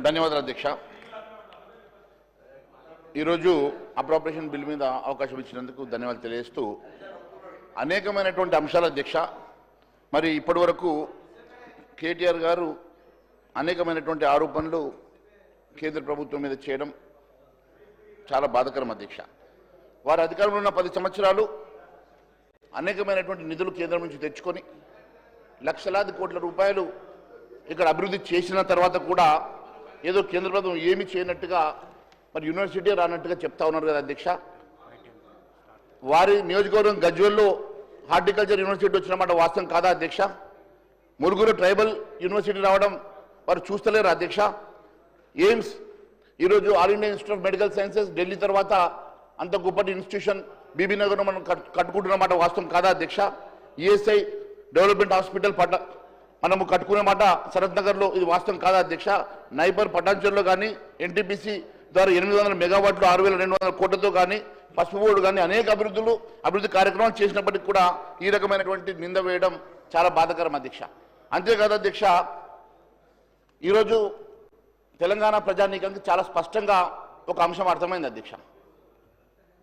ధన్యవాదాలు అధ్యక్ష. ఈరోజు అప్రోప్రియేషన్ బిల్ మీద అవకాశం ఇచ్చినందుకు ధన్యవాదాలు తెలియజేస్తూ అనేకమైనటువంటి అంశాల అధ్యక్ష. మరి ఇప్పటి వరకు కేటీఆర్ గారు అనేకమైనటువంటి ఆరోపణలు కేంద్ర ప్రభుత్వం మీద చేయడం చాలా బాధాకరం అధ్యక్ష. వారి అధికారంలో ఉన్న 10 సంవత్సరాలు అనేకమైనటువంటి నిధులు కేంద్రం నుంచి తెచ్చుకొని లక్షలాది కోట్ల రూపాయలు ఇక్కడ అభివృద్ధి చేసిన తర్వాత కూడా ఏదో కేంద్ర ప్రభుత్వం ఏమి చేయనట్టుగా మరి యూనివర్సిటీ రానట్టుగా చెప్తా ఉన్నారు కదా అధ్యక్ష. వారి నియోజకవర్గం గజ్వేల్లో హార్టికల్చర్ యూనివర్సిటీ వచ్చినమాట వాస్తవం కాదా అధ్యక్ష? మురుగురు ట్రైబల్ యూనివర్సిటీ రావడం వారు చూస్తలేరు అధ్యక్ష. ఎయిమ్స్ ఈరోజు all India institute of medical sciences Delhi తర్వాత అంత గొప్పటి ఇన్స్టిట్యూషన్ బీబీనగర్ మనం కట్టుకుంటున్నమాట వాస్తవం కాదా అధ్యక్ష? ఈఎస్ఐ డెవలప్మెంట్ హాస్పిటల్ మనము కట్టుకునే మాట శరత్ నగర్లో ఇది వాస్తవం కాదా అధ్యక్ష? నైబర్ పటాన్చర్లో కానీ ఎన్టీపీసీ ద్వారా 800 మెగావాట్లు 6,200 కోట్లతో కానీ పసుపు బోర్డు కానీ అనేక అభివృద్ధి కార్యక్రమాలు చేసినప్పటికీ కూడా ఈ రకమైనటువంటి నింద వేయడం చాలా బాధాకరం అధ్యక్ష. అంతేకాదు అధ్యక్ష, ఈరోజు తెలంగాణ ప్రజానీకానికి చాలా స్పష్టంగా ఒక అంశం అర్థమైంది అధ్యక్ష.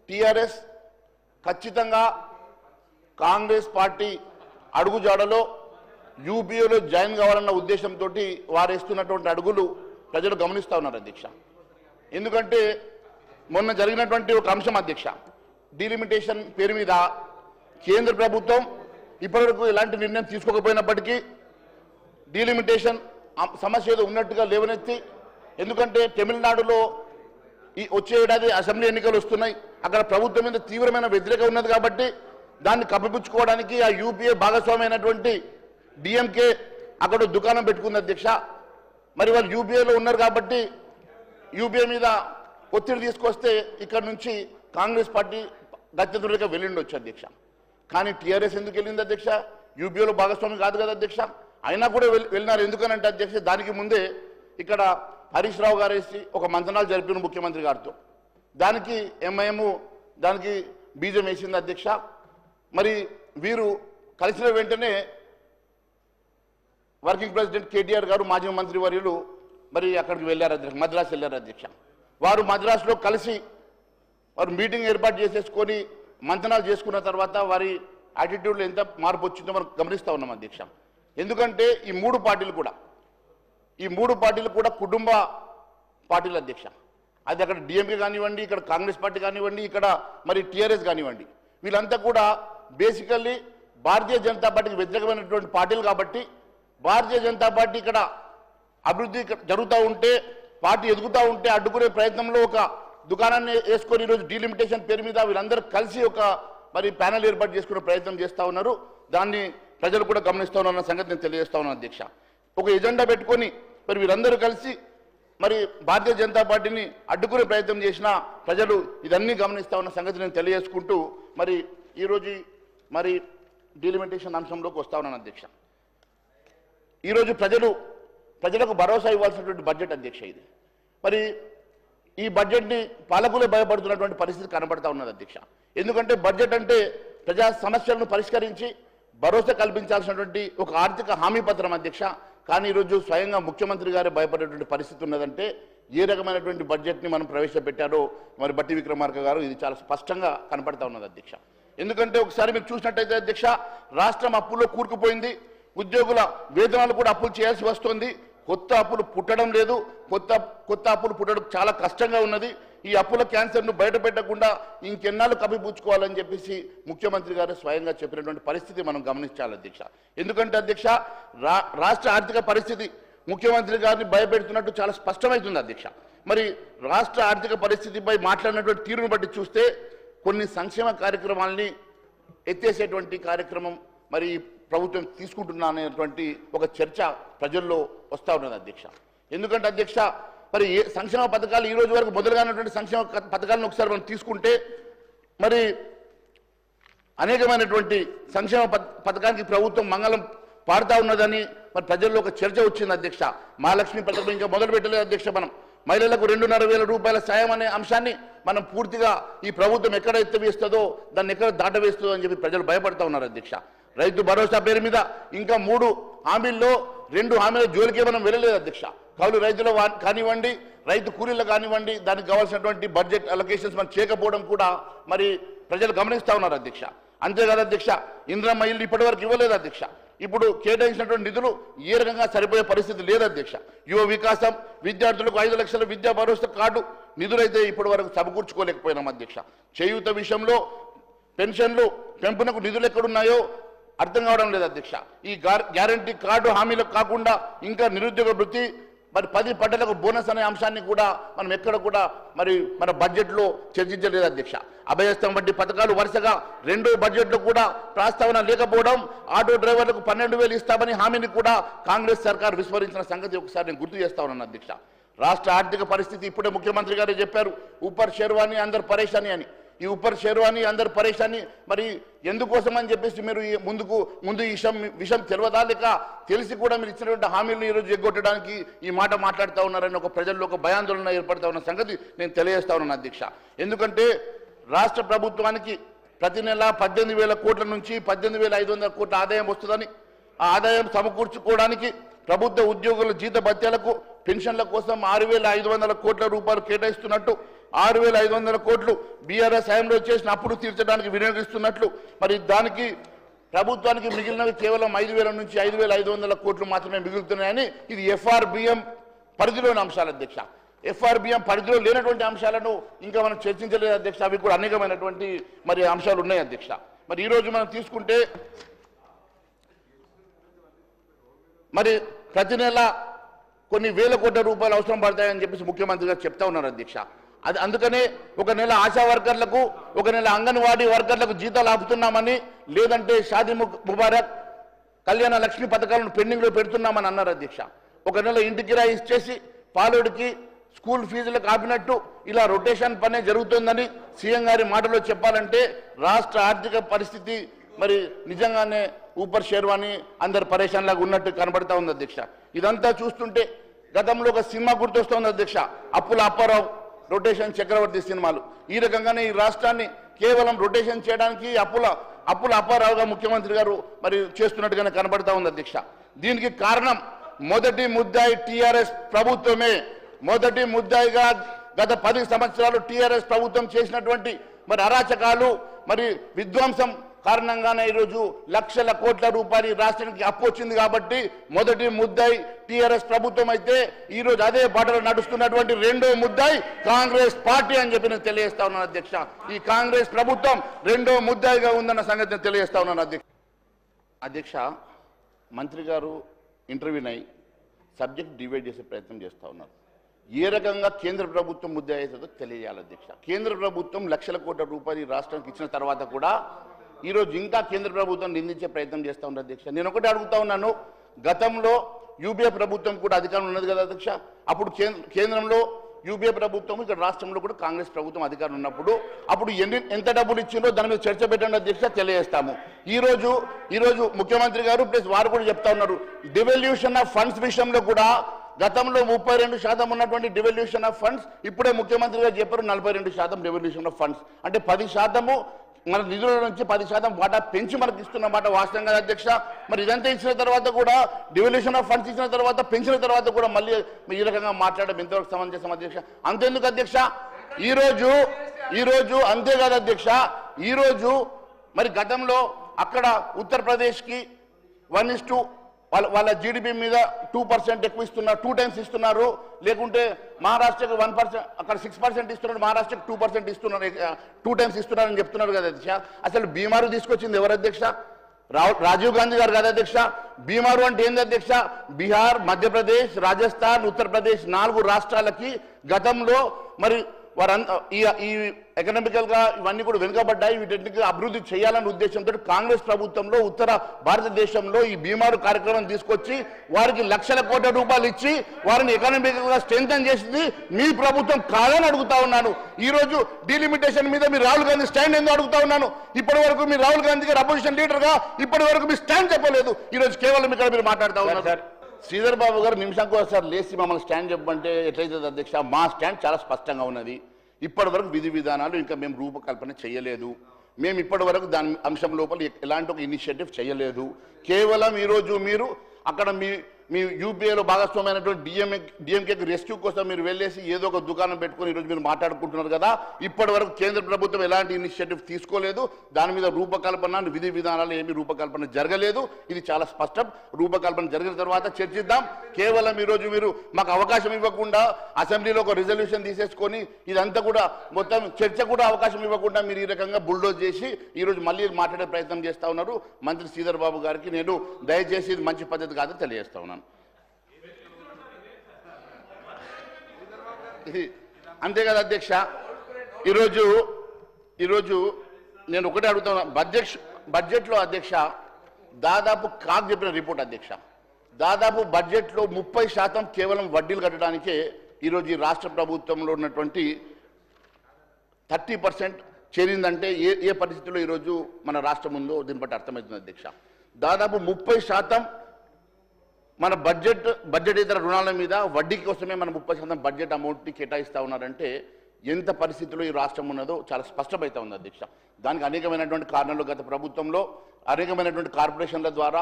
టీఆర్ఎస్ ఖచ్చితంగా కాంగ్రెస్ పార్టీ అడుగుజాడలో యూపీఏలో జాయిన్ కావాలన్న ఉద్దేశంతో వారు వేస్తున్నటువంటి అడుగులు ప్రజలు గమనిస్తూ ఉన్నారు అధ్యక్ష. ఎందుకంటే మొన్న జరిగినటువంటి ఒక అంశం అధ్యక్ష, డీలిమిటేషన్ పేరు మీద కేంద్ర ప్రభుత్వం ఇప్పటివరకు ఎలాంటి నిర్ణయం తీసుకోకపోయినప్పటికీ డీలిమిటేషన్ సమస్య ఏదో ఉన్నట్టుగా లేవనెత్తి, ఎందుకంటే తమిళనాడులో ఈ వచ్చే ఏడాది అసెంబ్లీ ఎన్నికలు వస్తున్నాయి, అక్కడ ప్రభుత్వం మీద తీవ్రమైన వ్యతిరేకత ఉన్నది కాబట్టి దాన్ని కప్పిపుచ్చుకోవడానికి ఆ యూపీఏ భాగస్వామి అయినటువంటి డిఎంకే అక్కడ దుకాణం పెట్టుకుంది అధ్యక్ష. మరి వాళ్ళు యూపీఏలో ఉన్నారు కాబట్టి యూపీఏ మీద ఒత్తిడి తీసుకొస్తే ఇక్కడ నుంచి కాంగ్రెస్ పార్టీ గత్యంతరులుగా వెళ్ళిండొచ్చు అధ్యక్ష. కానీ టీఆర్ఎస్ ఎందుకు వెళ్ళింది అధ్యక్ష? యూపీఏలో భాగస్వామి కాదు కదా అధ్యక్ష. అయినా కూడా వెళ్ళినారు. ఎందుకనంటే అధ్యక్ష, దానికి ముందే ఇక్కడ హరీష్ రావు గారు వేసి ఒక మంతనాలు జరిపిన ముఖ్యమంత్రి గారితో, దానికి ఎంఐఎం దానికి బీజం వేసింది అధ్యక్ష. మరి వీరు కలిసిన వెంటనే వర్కింగ్ ప్రెసిడెంట్ కేటీఆర్ గారు మాజీ మంత్రి వర్యులు మరి అక్కడికి వెళ్ళారు అధ్యక్ష, మద్రాసు వెళ్ళారు అధ్యక్ష. వారు మద్రాసులో కలిసి వారు మీటింగ్ ఏర్పాటు చేసేసుకొని మంతనాలు చేసుకున్న తర్వాత వారి యాటిట్యూడ్లో ఎంత మార్పు వచ్చిందో మనం గమనిస్తూ ఉన్నాం అధ్యక్ష. ఎందుకంటే ఈ మూడు పార్టీలు కూడా కుటుంబ పార్టీలు అధ్యక్ష. అది అక్కడ డిఎంకే కానివ్వండి, ఇక్కడ కాంగ్రెస్ పార్టీ కానివ్వండి, ఇక్కడ మరి టీఆర్ఎస్ కానివ్వండి, వీళ్ళంతా కూడా బేసికల్లీ భారతీయ జనతా పార్టీకి వ్యతిరేకమైనటువంటి పార్టీలు కాబట్టి భారతీయ జనతా పార్టీ ఇక్కడ అభివృద్ధి జరుగుతూ ఉంటే, పార్టీ ఎదుగుతూ ఉంటే అడ్డుకునే ప్రయత్నంలో ఒక దుకాణాన్ని వేసుకొని ఈరోజు డీలిమిటేషన్ పేరు మీద వీళ్ళందరూ కలిసి ఒక మరి ప్యానెల్ ఏర్పాటు చేసుకునే ప్రయత్నం చేస్తూ ఉన్నారు. దాన్ని ప్రజలు కూడా గమనిస్తూ ఉన్న సంగతి నేను తెలియజేస్తా ఉన్నాను అధ్యక్ష. ఒక ఎజెండా పెట్టుకొని మరి వీరందరూ కలిసి మరి భారతీయ జనతా పార్టీని అడ్డుకునే ప్రయత్నం చేసిన ప్రజలు ఇదన్నీ గమనిస్తూ ఉన్న సంగతి నేను తెలియజేసుకుంటూ మరి ఈరోజు మరి డీలిమిటేషన్ అంశంలోకి వస్తా ఉన్నాను అధ్యక్ష. ఈరోజు ప్రజలకు భరోసా ఇవ్వాల్సినటువంటి బడ్జెట్ అధ్యక్ష ఇది. మరి ఈ బడ్జెట్ని పాలకులే భయపడుతున్నటువంటి పరిస్థితి కనబడతా ఉన్నది అధ్యక్ష. ఎందుకంటే బడ్జెట్ అంటే ప్రజా సమస్యలను పరిష్కరించి భరోసా కల్పించాల్సినటువంటి ఒక ఆర్థిక హామీ పత్రం అధ్యక్ష. కానీ ఈరోజు స్వయంగా ముఖ్యమంత్రి గారే భయపడేటువంటి పరిస్థితి ఉన్నదంటే ఏ రకమైనటువంటి బడ్జెట్ని మనం ప్రవేశపెట్టారో మరి బట్టి విక్రమార్క గారు ఇది చాలా స్పష్టంగా కనపడతా ఉన్నది అధ్యక్ష. ఎందుకంటే ఒకసారి మీరు చూసినట్టయితే అధ్యక్ష, రాష్ట్రం అప్పుల్లో కూరుకుపోయింది, ఉద్యోగుల వేతనాలు కూడా అప్పులు చేయాల్సి వస్తుంది, కొత్త అప్పులు పుట్టడం లేదు, కొత్త అప్పులు పుట్టడం చాలా కష్టంగా ఉన్నది. ఈ అప్పుల క్యాన్సర్ను బయట పెట్టకుండా ఇంకెన్నాళ్ళు కప్పిపుచ్చుకోవాలని చెప్పేసి ముఖ్యమంత్రి గారు స్వయంగా చెప్పినటువంటి పరిస్థితి మనం గమనించాలి అధ్యక్ష. ఎందుకంటే అధ్యక్ష, రాష్ట్ర ఆర్థిక పరిస్థితి ముఖ్యమంత్రి గారిని భయపెడుతున్నట్టు చాలా స్పష్టమవుతుంది అధ్యక్ష. మరి రాష్ట్ర ఆర్థిక పరిస్థితిపై మాట్లాడినటువంటి తీరును బట్టి చూస్తే కొన్ని సంక్షేమ కార్యక్రమాలని ఎత్తేసేటువంటి కార్యక్రమం మరి ప్రభుత్వం తీసుకుంటున్నా అనేటువంటి ఒక చర్చ ప్రజల్లో వస్తూ ఉన్నది అధ్యక్ష. ఎందుకంటే అధ్యక్ష, మరి ఏ సంక్షేమ పథకాలు ఈ రోజు వరకు మొదలుగానటువంటి సంక్షేమ పథకాలను ఒకసారి మనం తీసుకుంటే మరి అనేకమైనటువంటి సంక్షేమ పథకానికి ప్రభుత్వం మంగళం పాడుతూ ఉన్నదని మరి ప్రజల్లో ఒక చర్చ వచ్చింది అధ్యక్ష. మహాలక్ష్మి పథకం ఇంకా మొదలు పెట్టలేదు అధ్యక్ష. మనం మహిళలకు 2,500 రూపాయల సాయం అనే అంశాన్ని మనం పూర్తిగా ఈ ప్రభుత్వం ఎక్కడ ఎత్తవేస్తుందో దాన్ని ఎక్కడ దాటవేస్తుందో అని చెప్పి ప్రజలు భయపడతా ఉన్నారు అధ్యక్ష. రైతు భరోసా పేరు మీద ఇంకా 3 హామీల్లో 2 హామీల జోలికే మనం వెళ్ళలేదు అధ్యక్ష. కౌలు రైతుల కానివ్వండి, రైతు కూలీలు కానివ్వండి, దానికి కావాల్సినటువంటి బడ్జెట్ అలొకేషన్స్ మనం చేయకపోవడం కూడా మరి ప్రజలు గమనిస్తూ ఉన్నారు అధ్యక్ష. అంతేకాదు అధ్యక్ష, ఇందిరమ్మ ఇల్లు ఇప్పటివరకు ఇవ్వలేదు అధ్యక్ష. ఇప్పుడు కేటాయించినటువంటి నిధులు ఏ రకంగా సరిపోయే పరిస్థితి లేదు అధ్యక్ష. యువ వికాసం, విద్యార్థులకు 5 లక్షల విద్యా భరోసా కార్డు నిధులైతే ఇప్పటి వరకు సమకూర్చుకోలేకపోయినాం అధ్యక్ష. చేయూత విషయంలో పెన్షన్లు పెంపునకు నిధులు ఎక్కడున్నాయో అర్థం కావడం లేదు అధ్యక్ష. ఈ గ్యారంటీ కార్డు హామీలకు కాకుండా ఇంకా నిరుద్యోగ వృత్తి, మరి 10 పంటలకు బోనస్ అనే అంశాన్ని కూడా మనం ఎక్కడ కూడా మరి మన బడ్జెట్లో చర్చించలేదు అధ్యక్ష. అభయస్థం వంటి పథకాలు వరుసగా 2 బడ్జెట్లో కూడా ప్రస్తావన లేకపోవడం, ఆటో డ్రైవర్లకు 12,000 ఇస్తామని హామీని కూడా కాంగ్రెస్ సర్కార్ విస్మరించిన సంగతి ఒకసారి నేను గుర్తు చేస్తా ఉన్నాను అధ్యక్ష. రాష్ట్ర ఆర్థిక పరిస్థితి ఇప్పుడే ముఖ్యమంత్రి గారు చెప్పారు, ఊపర్ షేర్వానీ అందరు పరేషాని అని. ఈ ఊపర్ షేర్వానీ అందరు పరేషాని మరి ఎందుకోసం అని చెప్పేసి మీరు ముందు ఈ విషయం తెలియదా, లేక తెలిసి కూడా మీరు ఇచ్చినటువంటి హామీలను ఈరోజు ఎగ్గొట్టడానికి ఈ మాట మాట్లాడుతూ ఉన్నారని ఒక ప్రజల్లో ఒక భయాందోళన ఏర్పడతా ఉన్న సంగతి నేను తెలియజేస్తా ఉన్నాను అధ్యక్ష. ఎందుకంటే రాష్ట్ర ప్రభుత్వానికి ప్రతి నెల 18,000 కోట్ల నుంచి 18,500 కోట్ల ఆదాయం వస్తుందని, ఆ ఆదాయం సమకూర్చుకోవడానికి ప్రభుత్వ ఉద్యోగుల జీత భత్యాలకు పెన్షన్ల కోసం 6,500 కోట్ల రూపాయలు కేటాయిస్తున్నట్టు, 6,500 కోట్లు బీఆర్ఎస్ హయాంలో చేసిన అప్పులు తీర్చడానికి వినియోగిస్తున్నట్లు, మరి దానికి ప్రభుత్వానికి మిగిలినవి కేవలం 5,000 నుంచి 5,500 కోట్లు మాత్రమే మిగులుతున్నాయని ఇది ఎఫ్ఆర్బిఎం పరిధిలోని అంశాలు అధ్యక్ష. ఎఫ్ఆర్బిఎం పరిధిలో లేనటువంటి అంశాలను ఇంకా మనం చర్చించలేదు అధ్యక్ష. అవి కూడా అనేకమైనటువంటి మరి అంశాలు ఉన్నాయి అధ్యక్ష. మరి ఈరోజు మనం తీసుకుంటే మరి ప్రతి నెల కొన్ని వేల కోట్ల రూపాయలు అవసరం పడతాయని చెప్పేసి ముఖ్యమంత్రి గారు చెప్తా ఉన్నారు అధ్యక్ష. అది అందుకనే ఒక నెల ఆశా వర్కర్లకు, ఒక నెల అంగన్వాడీ వర్కర్లకు జీతాలు ఆపుతున్నామని, లేదంటే షాదీ ముబారక్, కళ్యాణ లక్ష్మి పథకాలను పెండింగ్లో పెడుతున్నామని అన్నారు అధ్యక్ష. ఒక నెల ఇంటి కిరాయి ఇచ్చేసి పాలోడికి స్కూల్ ఫీజులకు ఆపినట్టు ఇలా రొటేషన్ పనే జరుగుతుందని సీఎం గారి మాటలో చెప్పాలంటే రాష్ట్ర ఆర్థిక పరిస్థితి మరి నిజంగానే ఊపర్ షేర్వానీ అందరు పరేషాన్ లాగా ఉన్నట్టు కనబడతా ఉంది అధ్యక్ష. ఇదంతా చూస్తుంటే గతంలో ఒక సినిమా గుర్తొస్తుంది అధ్యక్ష, అప్పుల అప్పారావు, రొటేషన్ చక్రవర్తి సినిమాలు. ఈ రకంగానే ఈ రాష్ట్రాన్ని కేవలం రొటేషన్ చేయడానికి అప్పుల అప్పారావుగా ముఖ్యమంత్రి గారు మరి చేస్తున్నట్టుగానే కనబడతా ఉంది అధ్యక్ష. దీనికి కారణం మొదటి ముద్దాయి టీఆర్ఎస్ ప్రభుత్వమే. మొదటి ముద్దాయిగా గత 10 సంవత్సరాలు టీఆర్ఎస్ ప్రభుత్వం చేసినటువంటి మరి అరాచకాలు, మరి విధ్వంసం కారణంగానే ఈరోజు లక్షల కోట్ల రూపాయలు రాష్ట్రానికి అప్పు వచ్చింది. కాబట్టి మొదటి ముద్దాయి టీఆర్ఎస్ ప్రభుత్వం అయితే ఈరోజు అదే బాటలో నడుస్తున్నటువంటి రెండో ముద్దాయి కాంగ్రెస్ పార్టీ అని చెప్పి నేను తెలియజేస్తా ఉన్నాను అధ్యక్ష. ఈ కాంగ్రెస్ ప్రభుత్వం రెండో ముద్దాయిగా ఉందన్న సంగతి నేను తెలియజేస్తా ఉన్నాను అధ్యక్ష. మంత్రి గారు ఇంటర్వ్యూనై సబ్జెక్ట్ డివైడ్ చేసే ప్రయత్నం చేస్తూ ఉన్నారు. ఏ రకంగా కేంద్ర ప్రభుత్వం ముద్దాయి అవుతుందో తెలియజేయాలి అధ్యక్ష. కేంద్ర ప్రభుత్వం లక్షల కోట్ల రూపాయలు ఈ రాష్ట్రానికి ఇచ్చిన తర్వాత కూడా ఈరోజు ఇంకా కేంద్ర ప్రభుత్వం నిందించే ప్రయత్నం చేస్తూ ఉన్నారు అధ్యక్ష. నేను ఒకటి అడుగుతా ఉన్నాను, గతంలో యూపీఏ ప్రభుత్వం కూడా అధికారం ఉన్నది కదా అధ్యక్ష. అప్పుడు కేంద్రంలో యూపీఏ ప్రభుత్వం, ఇక్కడ రాష్ట్రంలో కూడా కాంగ్రెస్ ప్రభుత్వం అధికారం ఉన్నప్పుడు అప్పుడు ఎంత డబ్బులు ఇచ్చిందో దాని మీద చర్చ పెట్టండి అధ్యక్ష, తెలియజేస్తాము. ఈరోజు ముఖ్యమంత్రి గారు ప్లస్ వారు కూడా చెప్తా ఉన్నారు, డివల్యూషన్ ఆఫ్ ఫండ్స్ విషయంలో కూడా గతంలో 32% ఉన్నటువంటి డివల్యూషన్ ఆఫ్ ఫండ్స్ ఇప్పుడే ముఖ్యమంత్రి గారు చెప్పారు 42% డివల్యూషన్ ఆఫ్ ఫండ్స్. అంటే 10% మన నిధుల నుంచి 10% వాటా పెంచి మనకు ఇస్తున్నమాట వాస్తవం కదా అధ్యక్ష. మరి ఇదంతా ఇచ్చిన తర్వాత కూడా డివల్యూషన్ ఆఫ్ ఫండ్స్ ఇచ్చిన తర్వాత పెంచిన తర్వాత కూడా మళ్ళీ ఈ రకంగా మాట్లాడడం ఎంతవరకు సమంజసం అధ్యక్ష? అంతేందుకు అధ్యక్ష, ఈరోజు అంతేకాదు అధ్యక్ష, ఈరోజు మరి గతంలో అక్కడ ఉత్తరప్రదేశ్కి 1:2 వాళ్ళ జీడిపి మీద 2% ఎక్కువ ఇస్తున్నారు, 2 times ఇస్తున్నారు. లేకుంటే మహారాష్ట్రకు 1%, అక్కడ 6% ఇస్తున్నారు, మహారాష్ట్రకు 2% ఇస్తున్నారు, 2 times ఇస్తున్నారని చెప్తున్నారు కదా అధ్యక్ష. అసలు బీమారు తీసుకొచ్చింది ఎవరు అధ్యక్ష? రాజీవ్ గాంధీ గారు కదా అధ్యక్ష. బీమారు అంటే ఏంది అధ్యక్ష? బీహార్, మధ్యప్రదేశ్, రాజస్థాన్, ఉత్తరప్రదేశ్ 4 రాష్ట్రాలకి గతంలో మరి వారంతా ఈ ఎకనామికల్ గా ఇవన్నీ కూడా వెనుకబడ్డాయి. వీటికి అభివృద్ధి చేయాలనే ఉద్దేశంతో కాంగ్రెస్ ప్రభుత్వంలో ఉత్తర భారతదేశంలో ఈ బీమారు కార్యక్రమం తీసుకొచ్చి వారికి లక్షల కోట్ల రూపాయలు ఇచ్చి వారిని ఎకనామికల్ గా స్ట్రెంథెన్ చేసింది మీ ప్రభుత్వం కాదని అడుగుతా ఉన్నాను. ఈ రోజు డీలిమిటేషన్ మీద మీరు రాహుల్ గాంధీ స్టాండ్ ఏందో అడుగుతా ఉన్నాను. ఇప్పటి వరకు మీరు రాహుల్ గాంధీ గారు అపోజిషన్ లీడర్ గా ఇప్పటి వరకు మీ స్టాండ్ చెప్పలేదు. ఈ రోజు కేవలం ఇక్కడ మీరు మాట్లాడుతూ ఉన్నారు. శ్రీధర్ బాబు గారు నిమిషానికి ఒకసారి లేచి మమ్మల్ని స్టాండ్ చెప్పమంటే ఎట్లయితుంది అధ్యక్ష? మా స్టాండ్ చాలా స్పష్టంగా ఉన్నది. ఇప్పటి వరకు విధి విధానాలు ఇంకా మేము రూపకల్పన చేయలేదు. మేము ఇప్పటి వరకు దాని అంశం లోపల ఎలాంటి ఒక ఇనిషియేటివ్ చేయలేదు. కేవలం ఈరోజు మీరు అక్కడ మీ యూపీఏలో భాగస్వామైనటువంటి డిఎంకేకి రెస్క్యూ కోసం మీరు వెళ్ళేసి ఏదో ఒక దుకాణం పెట్టుకొని ఈరోజు మీరు మాట్లాడుకుంటున్నారు కదా. ఇప్పటి వరకు కేంద్ర ప్రభుత్వం ఎలాంటి ఇనిషియేటివ్ తీసుకోలేదు. దాని మీద రూపకల్పన విధి విధానాలు ఏమీ రూపకల్పన జరగలేదు. ఇది చాలా స్పష్టం. రూపకల్పన జరిగిన తర్వాత చర్చిద్దాం. కేవలం ఈరోజు మీరు మాకు అవకాశం ఇవ్వకుండా అసెంబ్లీలో ఒక రిజల్యూషన్ తీసేసుకొని ఇదంతా కూడా మొత్తం చర్చ కూడా అవకాశం ఇవ్వకుండా మీరు ఈ రకంగా బుల్డోజ్ చేసి ఈరోజు మళ్ళీ మాట్లాడే ప్రయత్నం చేస్తూ ఉన్నారు. మంత్రి శ్రీధర్ బాబు గారికి నేను దయచేసి ఇది మంచి పద్ధతి కాదని తెలియజేస్తా ఉన్నాను. అంతే కదా అధ్యక్ష. ఈరోజు నేను ఒకటే అడుగుతున్నా. బడ్జెట్లో అధ్యక్ష దాదాపు కాక్ చెప్పిన రిపోర్ట్ అధ్యక్ష, దాదాపు బడ్జెట్లో 30% కేవలం వడ్డీలు కట్టడానికే ఈరోజు ఈ రాష్ట్ర ప్రభుత్వంలో ఉన్నటువంటి 30% చేరిందంటే ఏ పరిస్థితుల్లో ఈరోజు మన రాష్ట్రం ఉందో దీన్ని బట్టి అర్థమవుతుంది అధ్యక్ష. దాదాపు 30% మన బడ్జెటేతర రుణాల మీద వడ్డీ కోసమే మన 30% బడ్జెట్ అమౌంట్ని కేటాయిస్తూ ఉన్నారంటే ఎంత పరిస్థితుల్లో ఈ రాష్ట్రం ఉన్నదో చాలా స్పష్టమవుతా ఉంది అధ్యక్ష. దానికి అనేకమైనటువంటి కారణాలు గత ప్రభుత్వంలో అనేకమైనటువంటి కార్పొరేషన్ల ద్వారా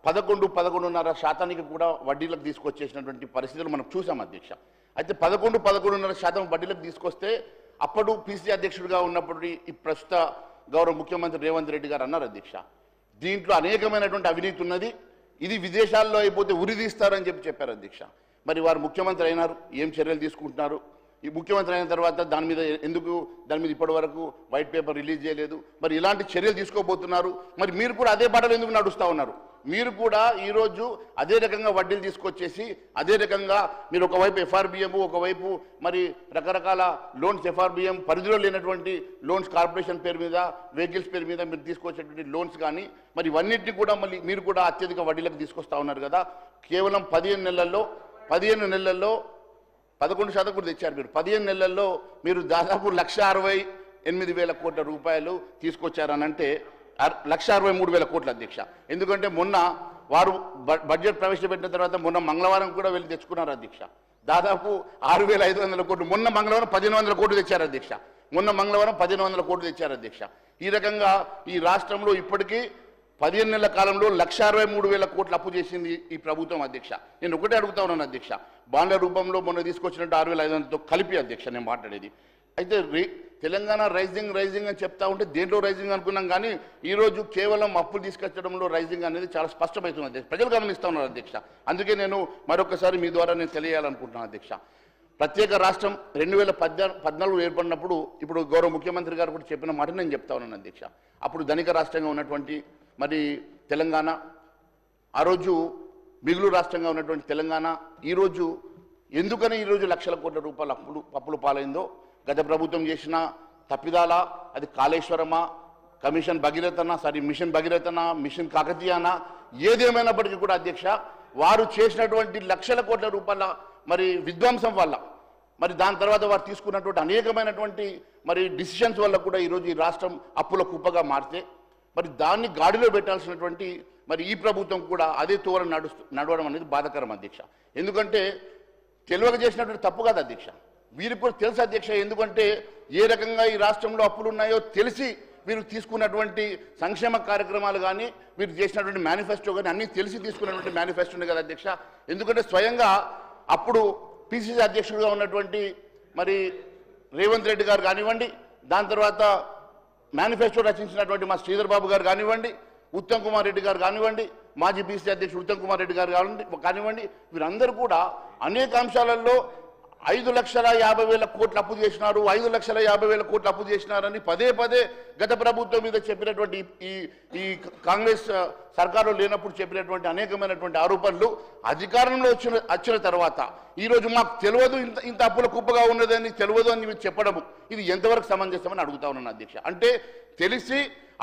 11-11.5% కూడా వడ్డీలకు తీసుకొచ్చేసినటువంటి పరిస్థితులు మనం చూసాం అధ్యక్ష. అయితే 11-11.5% వడ్డీలకు తీసుకొస్తే అప్పుడు పిసిసి అధ్యక్షుడిగా ఉన్నప్పుడు ఈ ప్రస్తుత గౌరవ ముఖ్యమంత్రి రేవంత్ రెడ్డి గారు అన్నారు అధ్యక్ష, దీంట్లో అనేకమైనటువంటి అవినీతి ఉన్నది, ఇది విదేశాల్లో అయిపోతే ఉరిదీస్తారని చెప్పారు అధ్యక్ష. మరి వారు ముఖ్యమంత్రి అయినారు, ఏం చర్యలు తీసుకుంటున్నారు? ఈ ముఖ్యమంత్రి అయిన తర్వాత దాని మీద ఇప్పటి వరకు వైట్ పేపర్ రిలీజ్ చేయలేదు. మరి ఇలాంటి చర్యలు తీసుకోబోతున్నారు. మరి మీరు కూడా అదే బాటలు ఎందుకు నడుస్తూ ఉన్నారు? మీరు కూడా ఈరోజు అదే రకంగా వడ్డీలు తీసుకొచ్చేసి అదే రకంగా మీరు ఒకవైపు ఎఫ్ఆర్బిఎం, ఒకవైపు మరి రకరకాల లోన్స్ ఎఫ్ఆర్బిఎం పరిధిలో లేనటువంటి లోన్స్ కార్పొరేషన్ పేరు మీద వెహికల్స్ పేరు మీద మీరు తీసుకొచ్చేటువంటి లోన్స్ కానీ మరి ఇవన్నింటినీ కూడా మళ్ళీ మీరు కూడా అత్యధిక వడ్డీలకు తీసుకొస్తా ఉన్నారు కదా. కేవలం 15 నెలల్లో 11% కూడా తెచ్చారు మీరు. 15 నెలల్లో మీరు దాదాపు 1,68,000 కోట్ల రూపాయలు తీసుకొచ్చారనంటే 1,63,000 కోట్ల అధ్యక్ష. ఎందుకంటే మొన్న వారు బడ్జెట్ ప్రవేశపెట్టిన తర్వాత మొన్న మంగళవారం కూడా వెళ్ళి తెచ్చుకున్నారు అధ్యక్ష. దాదాపు 6,500 కోట్లు. మొన్న మంగళవారం 1,500 కోట్లు తెచ్చారు అధ్యక్ష. మొన్న మంగళవారం 1,500 కోట్లు తెచ్చారు అధ్యక్ష. ఈ రకంగా ఈ రాష్ట్రంలో ఇప్పటికీ 15 నెలల కాలంలో 1,63,000 కోట్లు అప్పు చేసింది ఈ ప్రభుత్వం అధ్యక్ష. నేను ఒకటే అడుగుతా ఉన్నాను అధ్యక్ష, బాండ్ల రూపంలో మొన్న తీసుకొచ్చినట్టు 6,500తో కలిపి అధ్యక్ష నేను మాట్లాడేది. అయితే తెలంగాణ రైజింగ్ అని చెప్తా ఉంటే దేంట్లో రైజింగ్ అనుకున్నాం కానీ ఈరోజు కేవలం అప్పులు తీసుకొచ్చడంలో రైజింగ్ అనేది చాలా స్పష్టమవుతుంది అధ్యక్ష. ప్రజలు గమనిస్తూ ఉన్నారు అధ్యక్ష. అందుకే నేను మరొకసారి మీ ద్వారా నేను తెలియాలనుకుంటున్నాను అధ్యక్ష. ప్రత్యేక రాష్ట్రం 2014 ఏర్పడినప్పుడు ఇప్పుడు గౌరవ ముఖ్యమంత్రి గారు కూడా చెప్పిన మాట నేను చెప్తా ఉన్నాను అధ్యక్ష. అప్పుడు ధనిక రాష్ట్రంగా ఉన్నటువంటి మరి తెలంగాణ, ఆ రోజు మిగులు రాష్ట్రంగా ఉన్నటువంటి తెలంగాణ ఈరోజు ఎందుకని ఈరోజు లక్షల కోట్ల రూపాయల అప్పులు పాలైందో, గత ప్రభుత్వం చేసిన తప్పిదాలా, అది కాళేశ్వరమా, మిషన్ భగీరథనా, మిషన్ కాకతీయనా, ఏదేమైనప్పటికీ కూడా అధ్యక్ష వారు చేసినటువంటి లక్షల కోట్ల రూపాయల మరి విధ్వంసం వల్ల మరి దాని తర్వాత వారు తీసుకున్నటువంటి అనేకమైనటువంటి మరి డిసిషన్స్ వల్ల కూడా ఈరోజు ఈ రాష్ట్రం అప్పుల కుప్పగా మారితే మరి దాన్ని గాడిలో పెట్టాల్సినటువంటి మరి ఈ ప్రభుత్వం కూడా అదే తోర నడవడం అనేది బాధాకరం అధ్యక్ష. ఎందుకంటే తెలియక చేసినటువంటి తప్పు కాదు అధ్యక్ష, వీరికి కూడా తెలుసు అధ్యక్ష. ఎందుకంటే ఏ రకంగా ఈ రాష్ట్రంలో అప్పులు ఉన్నాయో తెలిసి వీరు తీసుకున్నటువంటి సంక్షేమ కార్యక్రమాలు కానీ వీరు చేసినటువంటి మేనిఫెస్టో కానీ అన్నీ తెలిసి తీసుకున్నటువంటి మేనిఫెస్టోనే కదా అధ్యక్ష. ఎందుకంటే స్వయంగా అప్పుడు పిసిసి అధ్యక్షుడిగా ఉన్నటువంటి మరి రేవంత్ రెడ్డి గారు కానివ్వండి, దాని తర్వాత మేనిఫెస్టో రచించినటువంటి మా శ్రీధర్ బాబు గారు కానివ్వండి, ఉత్తమ్ కుమార్ రెడ్డి గారు కానివ్వండి, మాజీ పిసిసి అధ్యక్షుడు ఉత్తమ్ కుమార్ రెడ్డి గారు కానివ్వండి, వీరందరూ కూడా అనేక అంశాలలో 5,50,000 కోట్లు అప్పు చేసినారు, 5,50,000 కోట్లు అప్పు చేసినారని పదే గత ప్రభుత్వం మీద చెప్పినటువంటి ఈ కాంగ్రెస్ సర్కారులో లేనప్పుడు చెప్పినటువంటి అనేకమైనటువంటి ఆరోపణలు అధికారంలో వచ్చిన తర్వాత ఈరోజు మాకు తెలియదు ఇంత అప్పుల కుప్పగా ఉన్నదని తెలియదు అని మీరు చెప్పడము ఇది ఎంతవరకు సమంజసమని అడుగుతా ఉన్నాను అధ్యక్ష. అంటే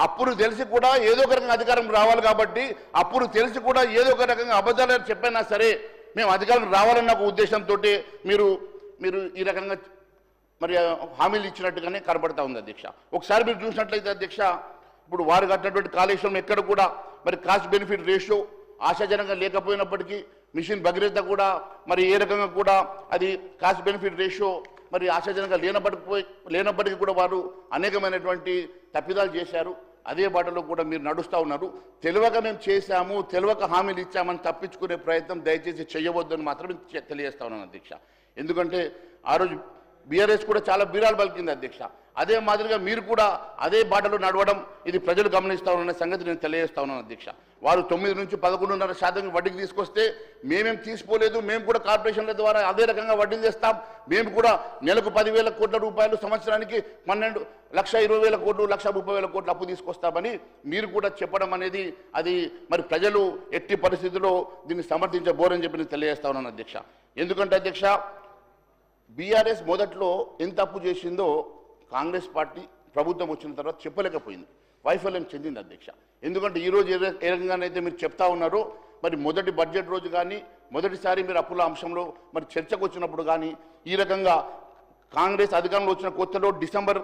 అప్పుడు తెలిసి కూడా ఏదో ఒక రకంగా అధికారం రావాలి కాబట్టి అప్పుడు తెలిసి కూడా ఏదో ఒక రకంగా అబద్ధాలు చెప్పైనా సరే మేము అధికారం రావాలన్న ఒక ఉద్దేశంతో మీరు ఈ రకంగా మరి హామీలు ఇచ్చినట్టుగానే కనబడతా ఉంది అధ్యక్ష. ఒకసారి మీరు చూసినట్లయితే అధ్యక్ష, ఇప్పుడు వారు కట్టినటువంటి కాళేశ్వరం ఎక్కడ కూడా మరి కాస్ట్ బెనిఫిట్ రేషియో ఆశాజనంగా లేకపోయినప్పటికీ మిషన్ భగీరథ కూడా మరి ఏ రకంగా కూడా అది కాస్ట్ బెనిఫిట్ రేషియో మరి ఆశాజనంగా లేనప్పటికీ కూడా వారు అనేకమైనటువంటి తప్పిదాలు చేశారు. అదే బాటలో కూడా మీరు నడుస్తూ ఉన్నారు. తెలియక మేము చేశాము, తెలియక హామీలు ఇచ్చామని తప్పించుకునే ప్రయత్నం దయచేసి చేయవద్దని మాత్రం తెలియజేస్తా ఉన్నాను అధ్యక్ష. ఎందుకంటే ఆ రోజు బీఆర్ఎస్ కూడా చాలా బీరాలు పలికింది అధ్యక్ష. అదే మాదిరిగా మీరు కూడా అదే బాటలో నడవడం ఇది ప్రజలు గమనిస్తా ఉన్న సంగతి నేను తెలియజేస్తా ఉన్నాను అధ్యక్ష. వారు 9 నుంచి 11.5% వడ్డీకి తీసుకొస్తే మేమేం తీసుకోలేదు, మేము కూడా కార్పొరేషన్ల ద్వారా అదే రకంగా వడ్డీలు చేస్తాం. మేము కూడా నెలకు 10,000 కోట్ల రూపాయలు, సంవత్సరానికి 12,20,000 కోట్లు, 1,30,000 కోట్లు అప్పు తీసుకొస్తామని మీరు కూడా చెప్పడం అనేది అది మరి ప్రజలు ఎట్టి పరిస్థితుల్లో దీన్ని సమర్థించబోరని చెప్పి నేను తెలియజేస్తా ఉన్నాను అధ్యక్ష. ఎందుకంటే అధ్యక్ష, బీఆర్ఎస్ మొదట్లో ఎంత అప్పు చేసిందో కాంగ్రెస్ పార్టీ ప్రభుత్వం వచ్చిన తర్వాత చెప్పలేకపోయింది, వైఫల్యం చెందింది అధ్యక్ష. ఎందుకంటే ఈరోజు ఏ రకంగానైతే మీరు చెప్తా ఉన్నారో మరి మొదటి బడ్జెట్ రోజు కానీ మొదటిసారి మీరు అప్పుల అంశంలో మరి చర్చకు వచ్చినప్పుడు కానీ ఈ రకంగా కాంగ్రెస్ అధికారంలో వచ్చిన కొత్తలో డిసెంబర్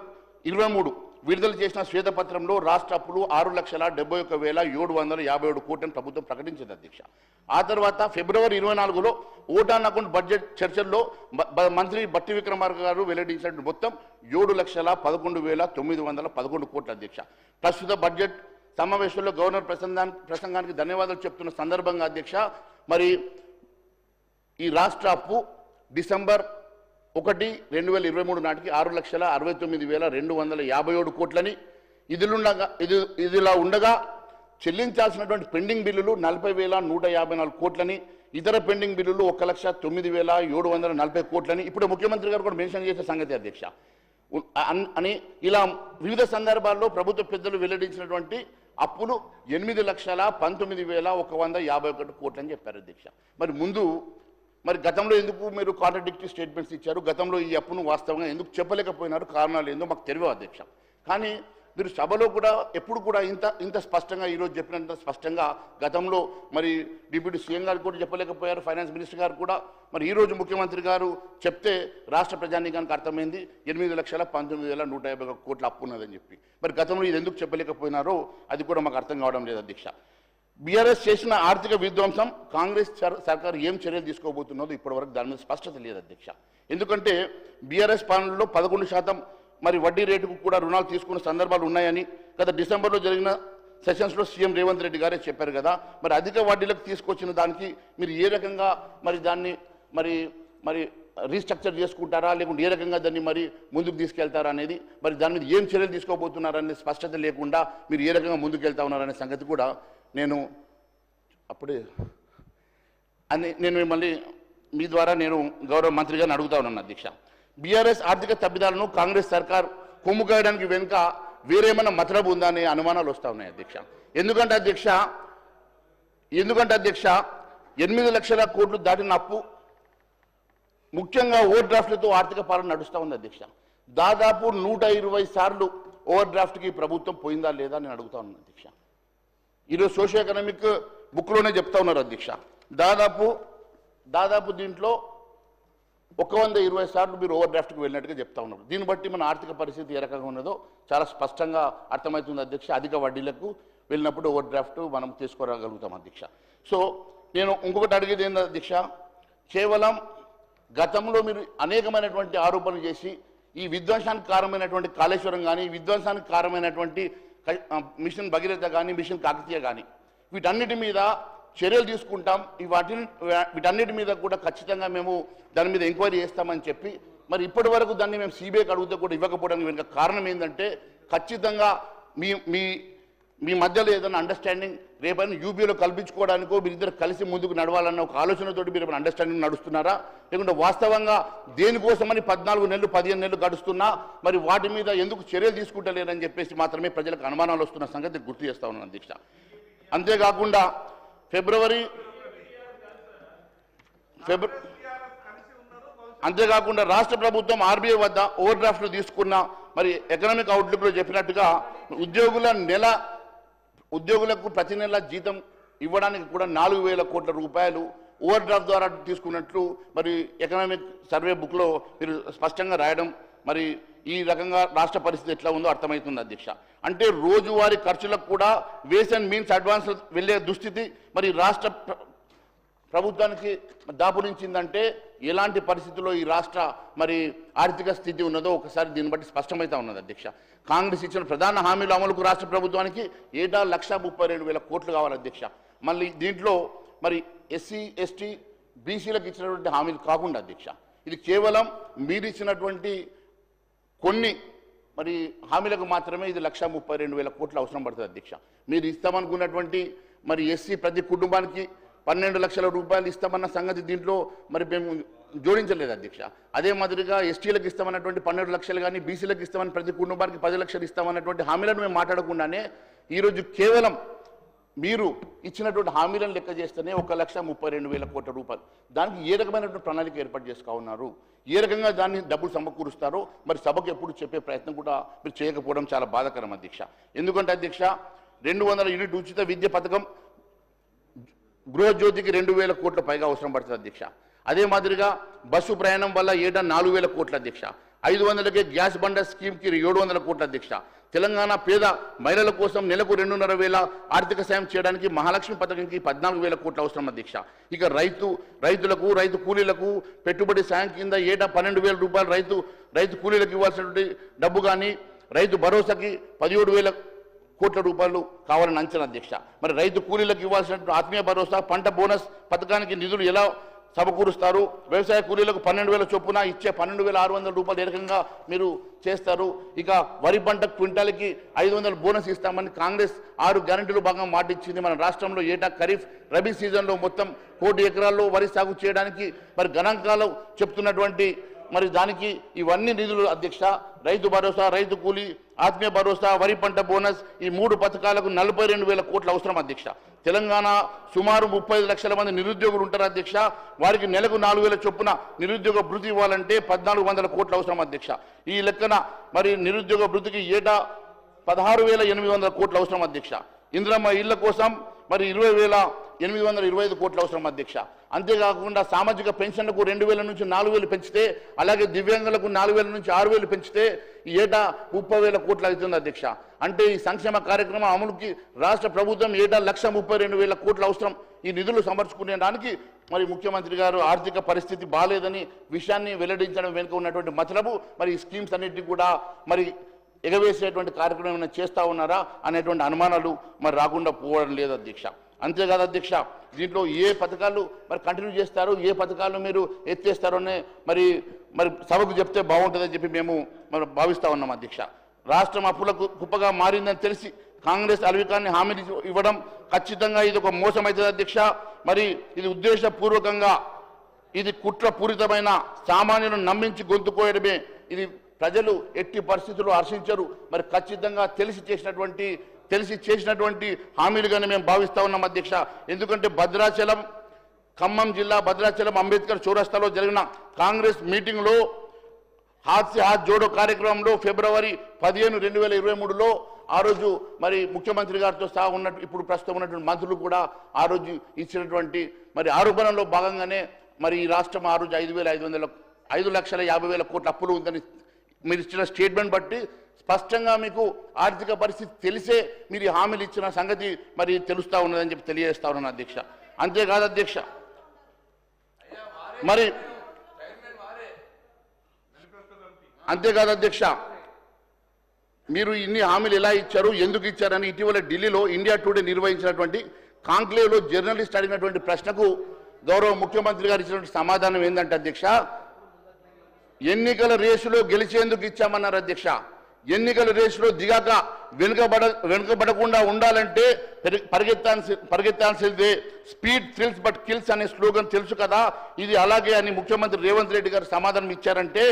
23 విడుదల చేసిన శ్వేతపత్రంలో రాష్ట్ర అప్పులు 6,71,757 కోట్లని ప్రభుత్వం ప్రకటించింది అధ్యక్ష. ఆ తర్వాత ఫిబ్రవరి 24లో ఓటాన్ అకౌంట్ బడ్జెట్ చర్చల్లో మంత్రి బట్టి విక్రమార్క గారు వెల్లడించిన మొత్తం 7,11,911 కోట్ల అధ్యక్ష. ప్రస్తుత బడ్జెట్ సమావేశంలో గవర్నర్ ప్రసంగానికి ధన్యవాదాలు చెప్తున్న సందర్భంగా అధ్యక్ష, మరి ఈ రాష్ట్ర అప్పు డిసెంబర్ 1, 2023 నాటికి 6,69,257 కోట్లని ఇదిలా ఉండగా చెల్లించాల్సినటువంటి పెండింగ్ బిల్లులు 40,154 కోట్లని, ఇతర పెండింగ్ బిల్లులు 1,09,740 కోట్లని ఇప్పుడు ముఖ్యమంత్రి గారు కూడా మెన్షన్ చేసే సంగతి అధ్యక్ష. అని ఇలా వివిధ సందర్భాల్లో ప్రభుత్వ పెద్దలు వెల్లడించినటువంటి అప్పులు 8,19,151 కోట్లని చెప్పారు అధ్యక్ష. మరి గతంలో ఎందుకు మీరు కాంట్రడిక్టరీ స్టేట్మెంట్స్ ఇచ్చారు? గతంలో ఈ అప్పును వాస్తవంగా ఎందుకు చెప్పలేకపోయినారు? కారణాలు ఏందో మాకు తెలియదు అధ్యక్ష. కానీ మీరు సభలో కూడా ఎప్పుడు కూడా ఇంత స్పష్టంగా ఈరోజు చెప్పినంత స్పష్టంగా గతంలో మరి డిప్యూటీ సీఎం గారు కూడా చెప్పలేకపోయారు, ఫైనాన్స్ మినిస్టర్ గారు కూడా. మరి ఈరోజు ముఖ్యమంత్రి గారు చెప్తే రాష్ట్ర ప్రజానీకానికి అర్థమైంది 8,19,150 కోట్ల అప్పు ఉన్నదని చెప్పి. మరి గతంలో ఇది ఎందుకు చెప్పలేకపోయినారో అది కూడా మాకు అర్థం కావడం లేదు అధ్యక్ష. బీఆర్ఎస్ చేసిన ఆర్థిక విధ్వంసం కాంగ్రెస్ సర్కారు ఏం చర్యలు తీసుకోబోతున్నదో ఇప్పటివరకు దాని మీద స్పష్టత లేదు అధ్యక్ష. ఎందుకంటే బీఆర్ఎస్ పాలనలో 11% మరి వడ్డీ రేటుకు కూడా రుణాలు తీసుకున్న సందర్భాలు ఉన్నాయని గత డిసెంబర్లో జరిగిన సెషన్స్లో సీఎం రేవంత్ రెడ్డి గారే చెప్పారు కదా. మరి అధిక వడ్డీలకు తీసుకొచ్చిన దానికి మీరు ఏ రకంగా మరి దాన్ని మరి రీస్ట్రక్చర్ చేసుకుంటారా, లేకుంటే ఏ రకంగా దాన్ని మరి ముందుకు తీసుకెళ్తారా అనేది, మరి దాని మీద ఏం చర్యలు తీసుకోబోతున్నారనే స్పష్టత లేకుండా మీరు ఏ రకంగా ముందుకెళ్తా ఉన్నారనే సంగతి కూడా నేను మిమ్మల్ని మీ ద్వారా నేను గౌరవ మంత్రి గారిని అడుగుతా ఉన్నాను అధ్యక్ష. బీఆర్ఎస్ ఆర్థిక తప్పిదాలను కాంగ్రెస్ సర్కార్ కొమ్ము కాయడానికి వెనుక వేరేమైనా మతలబు ఉందా అనే అనుమానాలు వస్తూ ఉన్నాయి అధ్యక్ష. ఎందుకంటే అధ్యక్ష 8 లక్షల కోట్లు దాటిన అప్పు ముఖ్యంగా ఓవర్ డ్రాఫ్ట్లతో ఆర్థిక పాలన నడుస్తూ ఉంది అధ్యక్ష. దాదాపు 120 సార్లు ఓవర్ డ్రాఫ్ట్కి ప్రభుత్వం పోయిందా లేదా నేను అడుగుతా ఉన్నాను అధ్యక్ష. ఈరోజు సోషియో ఎకనామిక్ బుక్లోనే చెప్తా ఉన్నారు అధ్యక్ష. దాదాపు దీంట్లో 120 సార్లు మీరు ఓవర్ డ్రాఫ్ట్కి వెళ్ళినట్టుగా చెప్తా ఉన్నారు. దీన్ని బట్టి మన ఆర్థిక పరిస్థితి ఏ రకంగా ఉన్నదో చాలా స్పష్టంగా అర్థమవుతుంది అధ్యక్ష. అధిక వడ్డీలకు వెళ్ళినప్పుడు ఓవర్ డ్రాఫ్ట్ మనం తీసుకోగలుగుతాం అధ్యక్ష. సో నేను ఇంకొకటి అడిగేది ఏంటి అధ్యక్ష, కేవలం గతంలో మీరు అనేకమైనటువంటి ఆరోపణలు చేసి ఈ విధ్వంసానికి కారణమైనటువంటి కాళేశ్వరం కానీ, విధ్వంసానికి కారణమైనటువంటి మిషన్ భగీరథ కానీ, మిషన్ కాకతీయ కానీ వీటన్నిటి మీద చర్యలు తీసుకుంటాం, వీటన్నిటి మీద కూడా ఖచ్చితంగా మేము దాని మీద ఎంక్వైరీ చేస్తామని చెప్పి మరి ఇప్పటి వరకు దాన్ని మేము సిబిఐకి అడిగితే కూడా ఇవ్వకపోవడానికి వెనుక కారణం ఏంటంటే ఖచ్చితంగా మీ మధ్యలో ఏదైనా అండర్స్టాండింగ్ రేపైనా యూపీలో కల్పించుకోవడానికో మీరిద్దరు కలిసి ముందుకు నడవాలన్న ఒక ఆలోచనతోటి మీరు అండర్స్టాండింగ్ నడుస్తున్నారా, లేకుంటే వాస్తవంగా దేనికోసమని 14 నెలలు 15 నెలలు గడుస్తున్నా మరి వాటి మీద ఎందుకు చర్యలు తీసుకుంటలేరని చెప్పేసి మాత్రమే ప్రజలకు అనుమానాలు వస్తున్న సంగతి గుర్తు చేస్తా ఉన్నాను అధ్యక్ష. అంతేకాకుండా రాష్ట్ర ప్రభుత్వం ఆర్బీఐ వద్ద ఓవర్ డ్రాఫ్ట్లు తీసుకున్న మరి ఎకనామిక్ అవుట్లుక్లో చెప్పినట్టుగా ఉద్యోగులకు ప్రతి నెల జీతం ఇవ్వడానికి కూడా 4,000 కోట్ల రూపాయలు ఓవర్ డ్రాఫ్ట్ ద్వారా తీసుకున్నట్లు మరి ఎకనామిక్ సర్వే బుక్లో మీరు స్పష్టంగా రాయడం మరి ఈ రకంగా రాష్ట్ర పరిస్థితి ఎట్లా ఉందో అర్థమవుతుంది అధ్యక్ష. అంటే రోజువారీ ఖర్చులకు కూడా వేస్ అండ్ మీన్స్ అడ్వాన్స్ వెళ్ళే దుస్థితి మరి రాష్ట్ర ప్రభుత్వానికి దాపురించిందంటే ఎలాంటి పరిస్థితుల్లో ఈ రాష్ట్ర మరి ఆర్థిక స్థితి ఉన్నదో ఒకసారి దీన్ని బట్టి స్పష్టమైతే ఉన్నది అధ్యక్ష. కాంగ్రెస్ ఇచ్చిన ప్రధాన హామీల అమలుకు రాష్ట్ర ప్రభుత్వానికి ఏటా 1,32,000 కోట్లు కావాలి అధ్యక్ష. మళ్ళీ దీంట్లో మరి ఎస్సీ ఎస్టీ బీసీలకు ఇచ్చినటువంటి హామీలు కాకుండా అధ్యక్ష, ఇది కేవలం మీరు ఇచ్చినటువంటి కొన్ని మరి హామీలకు మాత్రమే ఇది 1,32,000 కోట్లు అవసరం పడుతుంది అధ్యక్ష. మీరు ఇస్తామనుకున్నటువంటి మరి ఎస్సీ ప్రతి కుటుంబానికి 12 లక్షల రూపాయలు ఇస్తామన్న సంగతి దీంట్లో మరి మేము జోడించలేదు అధ్యక్ష. అదే మాదిరిగా ఎస్టీలకు ఇస్తామన్నటువంటి 12 లక్షలు కానీ బీసీలకు ఇస్తామని ప్రతి కుటుంబానికి 10 లక్షలు ఇస్తామన్నటువంటి హామీలను మేము మాట్లాడకుండానే ఈరోజు కేవలం మీరు ఇచ్చినటువంటి హామీలను లెక్క చేస్తేనే 1,32,000 కోట్ల రూపాయలు. దానికి ఏ రకమైనటువంటి ప్రణాళిక ఏర్పాటు చేసుకో ఉన్నారు, ఏ రకంగా దాన్ని డబ్బులు సమకూరుస్తారో మరి సభకు ఎప్పుడు చెప్పే ప్రయత్నం కూడా మీరు చేయకపోవడం చాలా బాధాకరం అధ్యక్ష. ఎందుకంటే అధ్యక్ష 200 యూనిట్ ఉచిత విద్య పథకం, గృహజ్యోతికి 2,000 కోట్ల పైగా అవసరం పడుతుంది అధ్యక్ష. అదే మాదిరిగా బస్సు ప్రయాణం వల్ల ఏటా 4,000 కోట్ల అధ్యక్ష. 500కే గ్యాస్ బండ స్కీమ్కి 700 కోట్ల అధ్యక్ష. తెలంగాణ పేద మహిళల కోసం నెలకు 2,500 ఆర్థిక సాయం చేయడానికి మహాలక్ష్మి పథకంకి 14,000 కోట్ల అవసరం అధ్యక్ష. ఇక రైతులకు రైతు కూలీలకు పెట్టుబడి సాయం కింద ఏటా 12,000 రూపాయలు రైతు కూలీలకు ఇవ్వాల్సినటువంటి డబ్బు కానీ రైతు భరోసాకి 17,000 కోట్ల రూపాయలు కావాలని అంచనా అధ్యక్ష. మరి రైతు కూలీలకు ఇవ్వాల్సినటువంటి ఆత్మీయ భరోసా పంట బోనస్ పథకానికి నిధులు ఎలా సమకూరుస్తారు, వ్యవసాయ కూలీలకు 12,000 చొప్పున ఇచ్చే 12,600 రూపాయలు ఏ రకంగా మీరు చేస్తారు, ఇక వరి పంట క్వింటాల్కి 500 బోనస్ ఇస్తామని కాంగ్రెస్ 6 గ్యారెంటీలు భాగంగా మాట ఇచ్చింది. మన రాష్ట్రంలో ఏటా ఖరీఫ్ రబీ సీజన్లో మొత్తం 1 కోటి ఎకరాల్లో వరి సాగు చేయడానికి మరి గణాంకాలు చెప్తున్నటువంటి మరి దానికి ఇవన్నీ నిధులు అధ్యక్ష. రైతు భరోసా, రైతు కూలీ, ఆత్మీయ భరోసా, వరి పంట బోనస్, ఈ 3 పథకాలకు 42,000 కోట్ల అవసరం అధ్యక్ష. తెలంగాణ సుమారు 35 లక్షల మంది నిరుద్యోగులు ఉంటారు అధ్యక్ష. వారికి నెలకు 4,000 చొప్పున నిరుద్యోగ భృతి ఇవ్వాలంటే 1,400 కోట్ల అవసరం అధ్యక్ష. ఈ లెక్కన మరి నిరుద్యోగ భృతికి ఏటా 16,800 కోట్ల అవసరం అధ్యక్ష. ఇందిరమ్మ ఇళ్ల కోసం మరి 20,825 కోట్ల అవసరం అధ్యక్ష. అంతేకాకుండా సామాజిక పెన్షన్లకు 2,000 నుంచి 4,000 పెంచితే, అలాగే దివ్యాంగులకు 4,000 నుంచి 6,000 పెంచితే ఏటా 30,000 కోట్లు అవుతుంది అధ్యక్ష. అంటే ఈ సంక్షేమ కార్యక్రమం అమలుకి రాష్ట్ర ప్రభుత్వం ఏటా 1,32,000 కోట్ల అవసరం. ఈ నిధులు సమర్చుకునేదానికి మరి ముఖ్యమంత్రి గారు ఆర్థిక పరిస్థితి బాలేదని విషయాన్ని వెల్లడించడం వెనుక ఉన్నటువంటి మతలబు మరి ఈ స్కీమ్స్ అన్నిటికీ కూడా మరి ఎగవేసేటువంటి కార్యక్రమం ఏమైనా చేస్తూ ఉన్నారా అనేటువంటి అనుమానాలు మరి రాకుండా పోవడం లేదు అధ్యక్ష. అంతేకాదు అధ్యక్ష, దీంట్లో ఏ పథకాలు మరి కంటిన్యూ చేస్తారు, ఏ పథకాలు మీరు ఎత్తేస్తారో మరి సభకు చెప్తే బాగుంటుందని చెప్పి మేము మరి భావిస్తూ ఉన్నాం అధ్యక్ష. రాష్ట్రం అప్పులకు కుప్పగా మారిందని తెలిసి కాంగ్రెస్ అల్వికాన్ని హామీలు ఇవ్వడం ఖచ్చితంగా ఇది ఒక మోసం అవుతుంది అధ్యక్ష. మరి ఇది ఉద్దేశపూర్వకంగా, ఇది కుట్రపూరితమైన సామాన్యులను నమ్మించి గొంతుకోయడమే. ఇది ప్రజలు ఎట్టి పరిస్థితుల్లో హర్షించరు. మరి ఖచ్చితంగా తెలిసి చేసినటువంటి హామీలుగానే మేము భావిస్తూ ఉన్నాం అధ్యక్ష. ఎందుకంటే భద్రాచలం, ఖమ్మం జిల్లా భద్రాచలం అంబేద్కర్ చౌరస్తాలో జరిగిన కాంగ్రెస్ మీటింగ్లో హాత్ సే హాత్ జోడో కార్యక్రమంలో ఫిబ్రవరి 15, 2023లో ఆ రోజు మరి ముఖ్యమంత్రి గారితో సహా ఉన్నట్టు ఇప్పుడు ప్రస్తుతం ఉన్నటువంటి మంత్రులు కూడా ఆ రోజు ఇచ్చినటువంటి మరి ఆరోపణలో భాగంగానే మరి ఈ రాష్ట్రం ఆ రోజు 5,50,000 కోట్ల అప్పులు ఉందని మీరు ఇచ్చిన స్టేట్మెంట్ బట్టి స్పష్టంగా మీకు ఆర్థిక పరిస్థితి తెలిసే మీరు హామీలు ఇచ్చిన సంగతి మరి తెలుస్తూ ఉన్నదని చెప్పి తెలియజేస్తా ఉన్నాను అధ్యక్ష. అంతేకాదు అధ్యక్ష, మీరు ఇన్ని హామీలు ఎలా ఇచ్చారు, ఎందుకు ఇచ్చారని ఇటీవల ఢిల్లీలో ఇండియా టుడే నిర్వహించినటువంటి కాంక్లేవ్లో జర్నలిస్ట్ అడిగినటువంటి ప్రశ్నకు గౌరవ ముఖ్యమంత్రి గారు ఇచ్చినటువంటి సమాధానం ఏంటంటే అధ్యక్ష, ఎన్నికల రేసులో గెలిచేందుకు ఇచ్చామన్నారు అధ్యక్ష. ఎన్నికల రేసులో దిగాక వెనుకబడకుండా ఉండాలంటే పరిగెత్తాల్సిందే. స్పీడ్ థ్రిల్స్ బట్ కిల్స్ అనే స్లోగన్ తెలుసు కదా, ఇది అలాగే అని ముఖ్యమంత్రి రేవంత్ రెడ్డి గారు సమాధానం ఇచ్చారంటే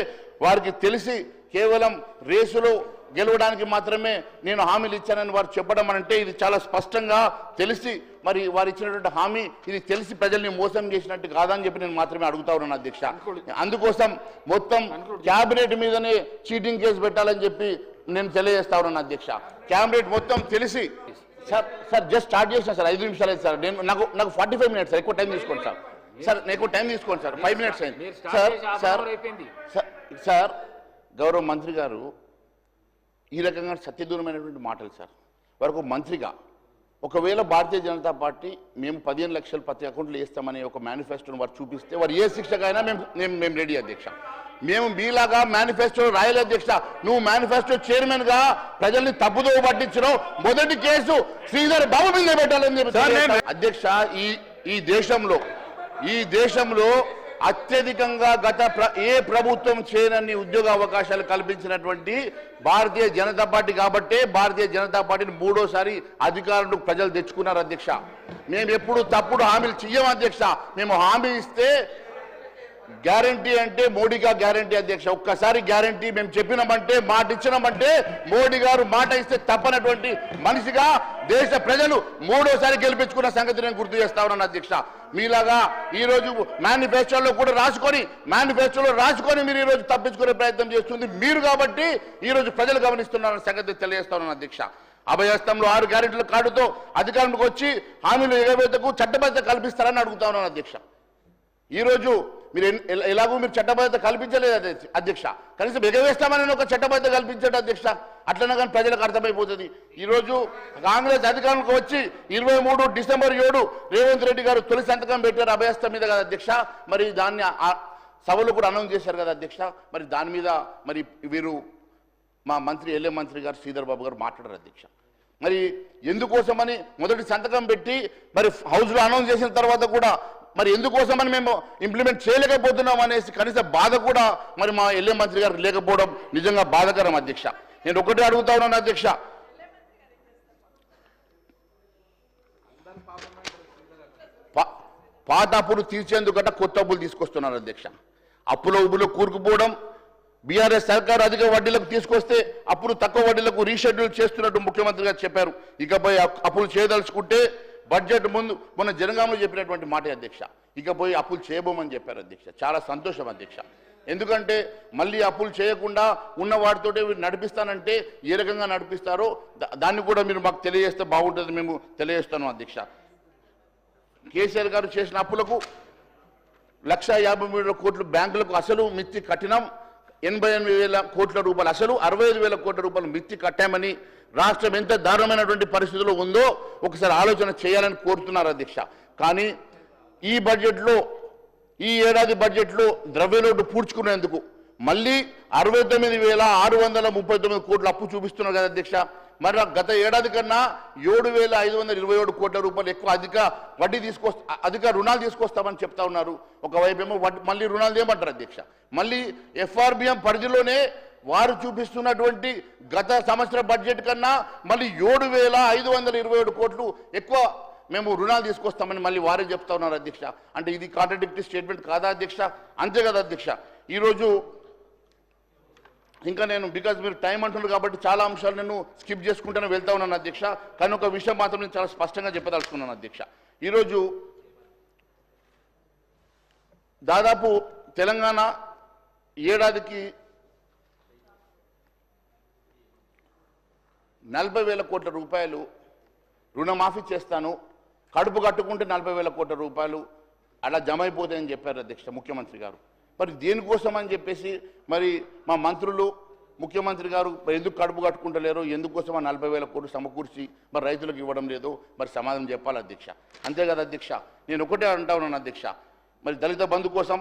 వారికి తెలిసి కేవలం రేసులో గెలవడానికి మాత్రమే నేను హామీలు ఇచ్చానని వారు చెప్పడం అంటే ఇది చాలా స్పష్టంగా తెలిసి మరి వారు ఇచ్చినటువంటి హామీ ఇది తెలిసి ప్రజల్ని మోసం చేసినట్టు కాదని చెప్పి నేను మాత్రమే అడుగుతా ఉన్నాను అధ్యక్ష. అందుకోసం మొత్తం క్యాబినెట్ మీదనే చీటింగ్ కేసు పెట్టాలని చెప్పి నేను తెలియజేస్తా ఉన్నాను అధ్యక్ష. క్యాబినెట్ మొత్తం తెలిసి సార్ జస్ట్ స్టార్ట్ చేసిన సార్ 5 నిమిషాలు అయింది సార్. నాకు 45 మినిట్స్ సార్, ఎక్కువ టైం తీసుకోండి సార్ ఎక్కువ టైం తీసుకోండి సార్. 5 మినిట్స్ అయింది సార్. గౌరవ మంత్రి గారు ఈ రకంగా సత్యదూరమైనటువంటి మాటలు సార్. వారికి మంత్రిగా ఒకవేళ భారతీయ జనతా పార్టీ మేము 15 లక్షలు ప్రతి అకౌంట్లో వేస్తామనే ఒక మేనిఫెస్టోని వారు చూపిస్తే వారు ఏ శిక్షకైనా మేము రెడీ అధ్యక్ష. మేము మీలాగా మేనిఫెస్టో రాయలే అధ్యక్ష. నువ్వు మేనిఫెస్టో చైర్మన్గా ప్రజల్ని తప్పుదోవ పట్టించడం మొదటి కేసు శ్రీధర్ బాబు మీద పెట్టాలని చెప్పి అధ్యక్ష. ఈ దేశంలో అత్యధికంగా ఏ ప్రభుత్వం చేయనన్ని ఉద్యోగ అవకాశాలు కల్పించినటువంటి భారతీయ జనతా పార్టీ కాబట్టే భారతీయ జనతా పార్టీని 3వ అధికారులు ప్రజలు తెచ్చుకున్నారు అధ్యక్ష. మేము ఎప్పుడు తప్పుడు హామీలు చెయ్యం అధ్యక్ష. మేము హామీ ఇస్తే గ్యారంటీ అంటే మోడీగా గ్యారంటీ అధ్యక్ష. ఒక్కసారి గ్యారంటీ మేము చెప్పినామంటే మాట ఇచ్చినామంటే మోడీ గారు మాట ఇస్తే తప్పనటువంటి మనిషిగా దేశ ప్రజలు 3వసారి గెలిపించుకున్న సంగతి నేను గుర్తు చేస్తా ఉన్నాను అధ్యక్ష. మీలాగా ఈరోజు మేనిఫెస్టోలో కూడా రాసుకొని మీరు ఈరోజు తప్పించుకునే ప్రయత్నం చేస్తుంది మీరు కాబట్టి ఈరోజు ప్రజలు గమనిస్తున్నారన్న సంగతి తెలియజేస్తా ఉన్నాను అధ్యక్ష. అభయహస్తంలో 6 గ్యారెంటీల కార్డుతో అధికారంలోకి వచ్చి హామీలు ఎగవేతకు చట్టబద్ధత కల్పిస్తారని అడుగుతా ఉన్నాను అధ్యక్ష. ఈరోజు మీరు ఎలాగో మీరు చట్టబద్ధత కల్పించలేదు అధ్యక్ష. కనీసం ఎగవేస్తామని ఒక చట్టబద్ధత కల్పించండి అధ్యక్ష. అట్లనే కానీ ప్రజలకు అర్థమైపోతుంది. ఈరోజు కాంగ్రెస్ అధికారంలోకి వచ్చి 23 డిసెంబర్ 7 రేవంత్ రెడ్డి గారు తొలి సంతకం పెట్టారు అభయహస్తం మీద కదా అధ్యక్ష. మరి దాన్ని సభలో కూడా అనౌన్స్ చేశారు కదా అధ్యక్ష. మరి దాని మీద మరి వీరు మా మంత్రి ఎల్ఏ మంత్రి గారు శ్రీధర్ బాబు గారు మాట్లాడారు అధ్యక్ష. మరి ఎందుకోసమని మొదటి సంతకం పెట్టి మరి హౌస్లో అనౌన్స్ చేసిన తర్వాత కూడా మరి ఎందుకోసమని మేము ఇంప్లిమెంట్ చేయలేకపోతున్నాం అనేసి కనీస బాధ కూడా మరి మా ఎల్ఏ మంత్రి గారికి లేకపోవడం నిజంగా బాధాకరం అధ్యక్ష. నేను ఒకటే అడుగుతా ఉన్నాను అధ్యక్ష. పాత అప్పులు తీర్చేందుకట కొత్త అప్పులు తీసుకొస్తున్నారు అధ్యక్ష. అప్పుల ఉబ్బులో కూరుకుపోవడం, బీఆర్ఎస్ సర్కారు అధిక వడ్డీలకు తీసుకొస్తే అప్పులు తక్కువ వడ్డీలకు రీషెడ్యూల్ చేస్తున్నట్టు ముఖ్యమంత్రి గారు చెప్పారు. ఇకపై అప్పులు చేయదలుచుకుంటే బడ్జెట్ ముందు మొన్న జనగాంలో చెప్పినటువంటి మాట అధ్యక్ష. ఇకపోయి అప్పులు చేయబోమని చెప్పారు అధ్యక్ష. చాలా సంతోషం అధ్యక్ష. ఎందుకంటే మళ్ళీ అప్పులు చేయకుండా ఉన్న వాటితోటే నడిపిస్తానంటే ఏ రకంగా నడిపిస్తారో దాన్ని కూడా మీరు మాకు తెలియజేస్తే బాగుంటుంది. మేము తెలియజేస్తాను అధ్యక్ష. కేసీఆర్ గారు చేసిన అప్పులకు 1,53,000 కోట్లు బ్యాంకులకు అసలు మిత్తి కట్టినాం. 88,000 కోట్ల రూపాయలు అసలు 65,000 కోట్ల రూపాయలు మిత్తి కట్టామని రాష్ట్రం ఎంత దారుణమైనటువంటి పరిస్థితుల్లో ఉందో ఒకసారి ఆలోచన చేయాలని కోరుతున్నారు అధ్యక్ష. కానీ ఈ ఏడాది బడ్జెట్లో ద్రవ్యలోటు పూడ్చుకునేందుకు మళ్ళీ 69,639 కోట్ల అప్పు చూపిస్తున్నారు కదా అధ్యక్ష. మరి గత ఏడాది కన్నా 7,527 కోట్ల రూపాయలు ఎక్కువ అధిక రుణాలు తీసుకొస్తామని చెప్తా ఉన్నారు. ఒకవైపేమో మళ్ళీ రుణాలు ఏమంటారు అధ్యక్ష. మళ్ళీ FRBM పరిధిలోనే వారు చూపిస్తున్నటువంటి గత సంవత్సర బడ్జెట్ కన్నా మళ్ళీ 7,527 కోట్లు ఎక్కువ మేము రుణాలు తీసుకొస్తామని మళ్ళీ వారే చెప్తా ఉన్నారు అధ్యక్ష. అంటే ఇది కాంట్రడిక్టరీ స్టేట్మెంట్ కాదా అధ్యక్ష? అంతే కదా అధ్యక్ష. ఈరోజు ఇంకా నేను బికాజ్ మీరు టైం అంటున్నారు కాబట్టి చాలా అంశాలు నేను స్కిప్ చేసుకుంటూనే వెళ్తా ఉన్నాను అధ్యక్ష. కానీ ఒక విషయం మాత్రం నేను చాలా స్పష్టంగా చెప్పదలుచుకున్నాను అధ్యక్ష. ఈరోజు దాదాపు తెలంగాణ ఏడాదికి 40,000 కోట్ల రూపాయలు రుణమాఫీ చేస్తాను, కడుపు కట్టుకుంటే 40,000 కోట్ల రూపాయలు అలా జమ అయిపోతాయని చెప్పారు అధ్యక్ష ముఖ్యమంత్రి గారు. మరి దేనికోసం అని చెప్పేసి మరి మా మంత్రులు ముఖ్యమంత్రి గారు ఎందుకు కడుపు కట్టుకుంటలేరు, ఎందుకోసం 40,000 కోట్లు సమకూర్చి మరి రైతులకు ఇవ్వడం లేదు, మరి సమాధానం చెప్పాలి అధ్యక్ష. అంతే కదా అధ్యక్ష. నేను ఒకటే అంటా ఉన్నాను అధ్యక్ష. మరి దళిత బంధు కోసం,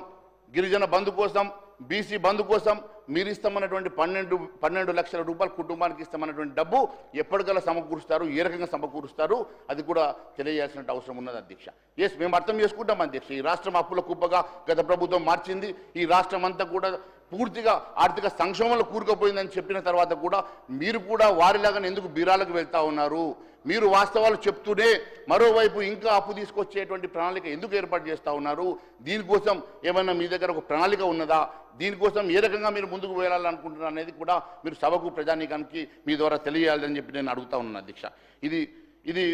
గిరిజన బంధు కోసం, బీసీ బంధు కోసం మీరు ఇస్తామన్నటువంటి 12 లక్షల రూపాయలు కుటుంబానికి ఇస్తామన్నటువంటి డబ్బు ఎప్పటికల్లా సమకూరుస్తారు, ఏ రకంగా సమకూరుస్తారు అది కూడా తెలియజేయాల్సిన అవసరం ఉన్నది అధ్యక్ష. ఎస్, మేము అర్థం చేసుకుంటాం అధ్యక్ష. ఈ రాష్ట్రం అప్పుల కుప్పగా గత ప్రభుత్వం మార్చింది. ఈ రాష్ట్రం అంతా కూడా పూర్తిగా ఆర్థిక సంక్షోభంలో కూరుకుపోయిందని చెప్పిన తర్వాత కూడా మీరు కూడా వారిలాగానే ఎందుకు బీరాలకు వెళ్తా ఉన్నారు? మీరు వాస్తవాలు చెప్తూనే మరోవైపు ఇంకా అప్పు తీసుకొచ్చేటువంటి ప్రణాళిక ఎందుకు ఏర్పాటు చేస్తూ ఉన్నారు? దీనికోసం ఏమైనా మీ దగ్గర ఒక ప్రణాళిక ఉన్నదా? దీనికోసం ఏ రకంగా మీరు ముందుకు వెళ్ళాలనుకుంటున్నారు అనేది కూడా మీరు సభకు, ప్రజానీకానికి మీ ద్వారా తెలియాలని చెప్పి నేను అడుగుతా ఉన్నాను అధ్యక్ష. ఇది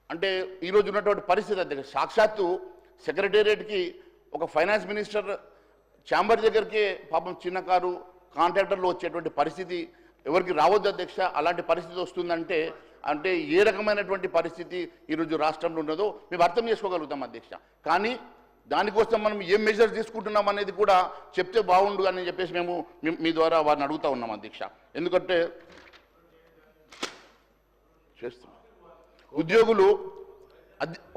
అంటే ఈరోజు ఉన్నటువంటి పరిస్థితి అధ్యక్ష. సాక్షాత్తు సెక్రటేరియట్కి ఒక ఫైనాన్స్ మినిస్టర్ ఛాంబర్ దగ్గరికి పాపం చిన్న కారు కాంట్రాక్టర్లు వచ్చేటువంటి పరిస్థితి ఎవరికి రావద్దు అధ్యక్ష. అలాంటి పరిస్థితి వస్తుందంటే అంటే ఏ రకమైనటువంటి పరిస్థితి ఈరోజు రాష్ట్రంలో ఉన్నదో మేము అర్థం చేసుకోగలుగుతాం అధ్యక్ష. కానీ దానికోసం మనం ఏం మెజర్స్ తీసుకుంటున్నాం అనేది కూడా చెప్తే బాగుండు అని చెప్పేసి మేము మీ ద్వారా వారిని అడుగుతా ఉన్నాం అధ్యక్ష. ఎందుకంటే చేస్తున్నాం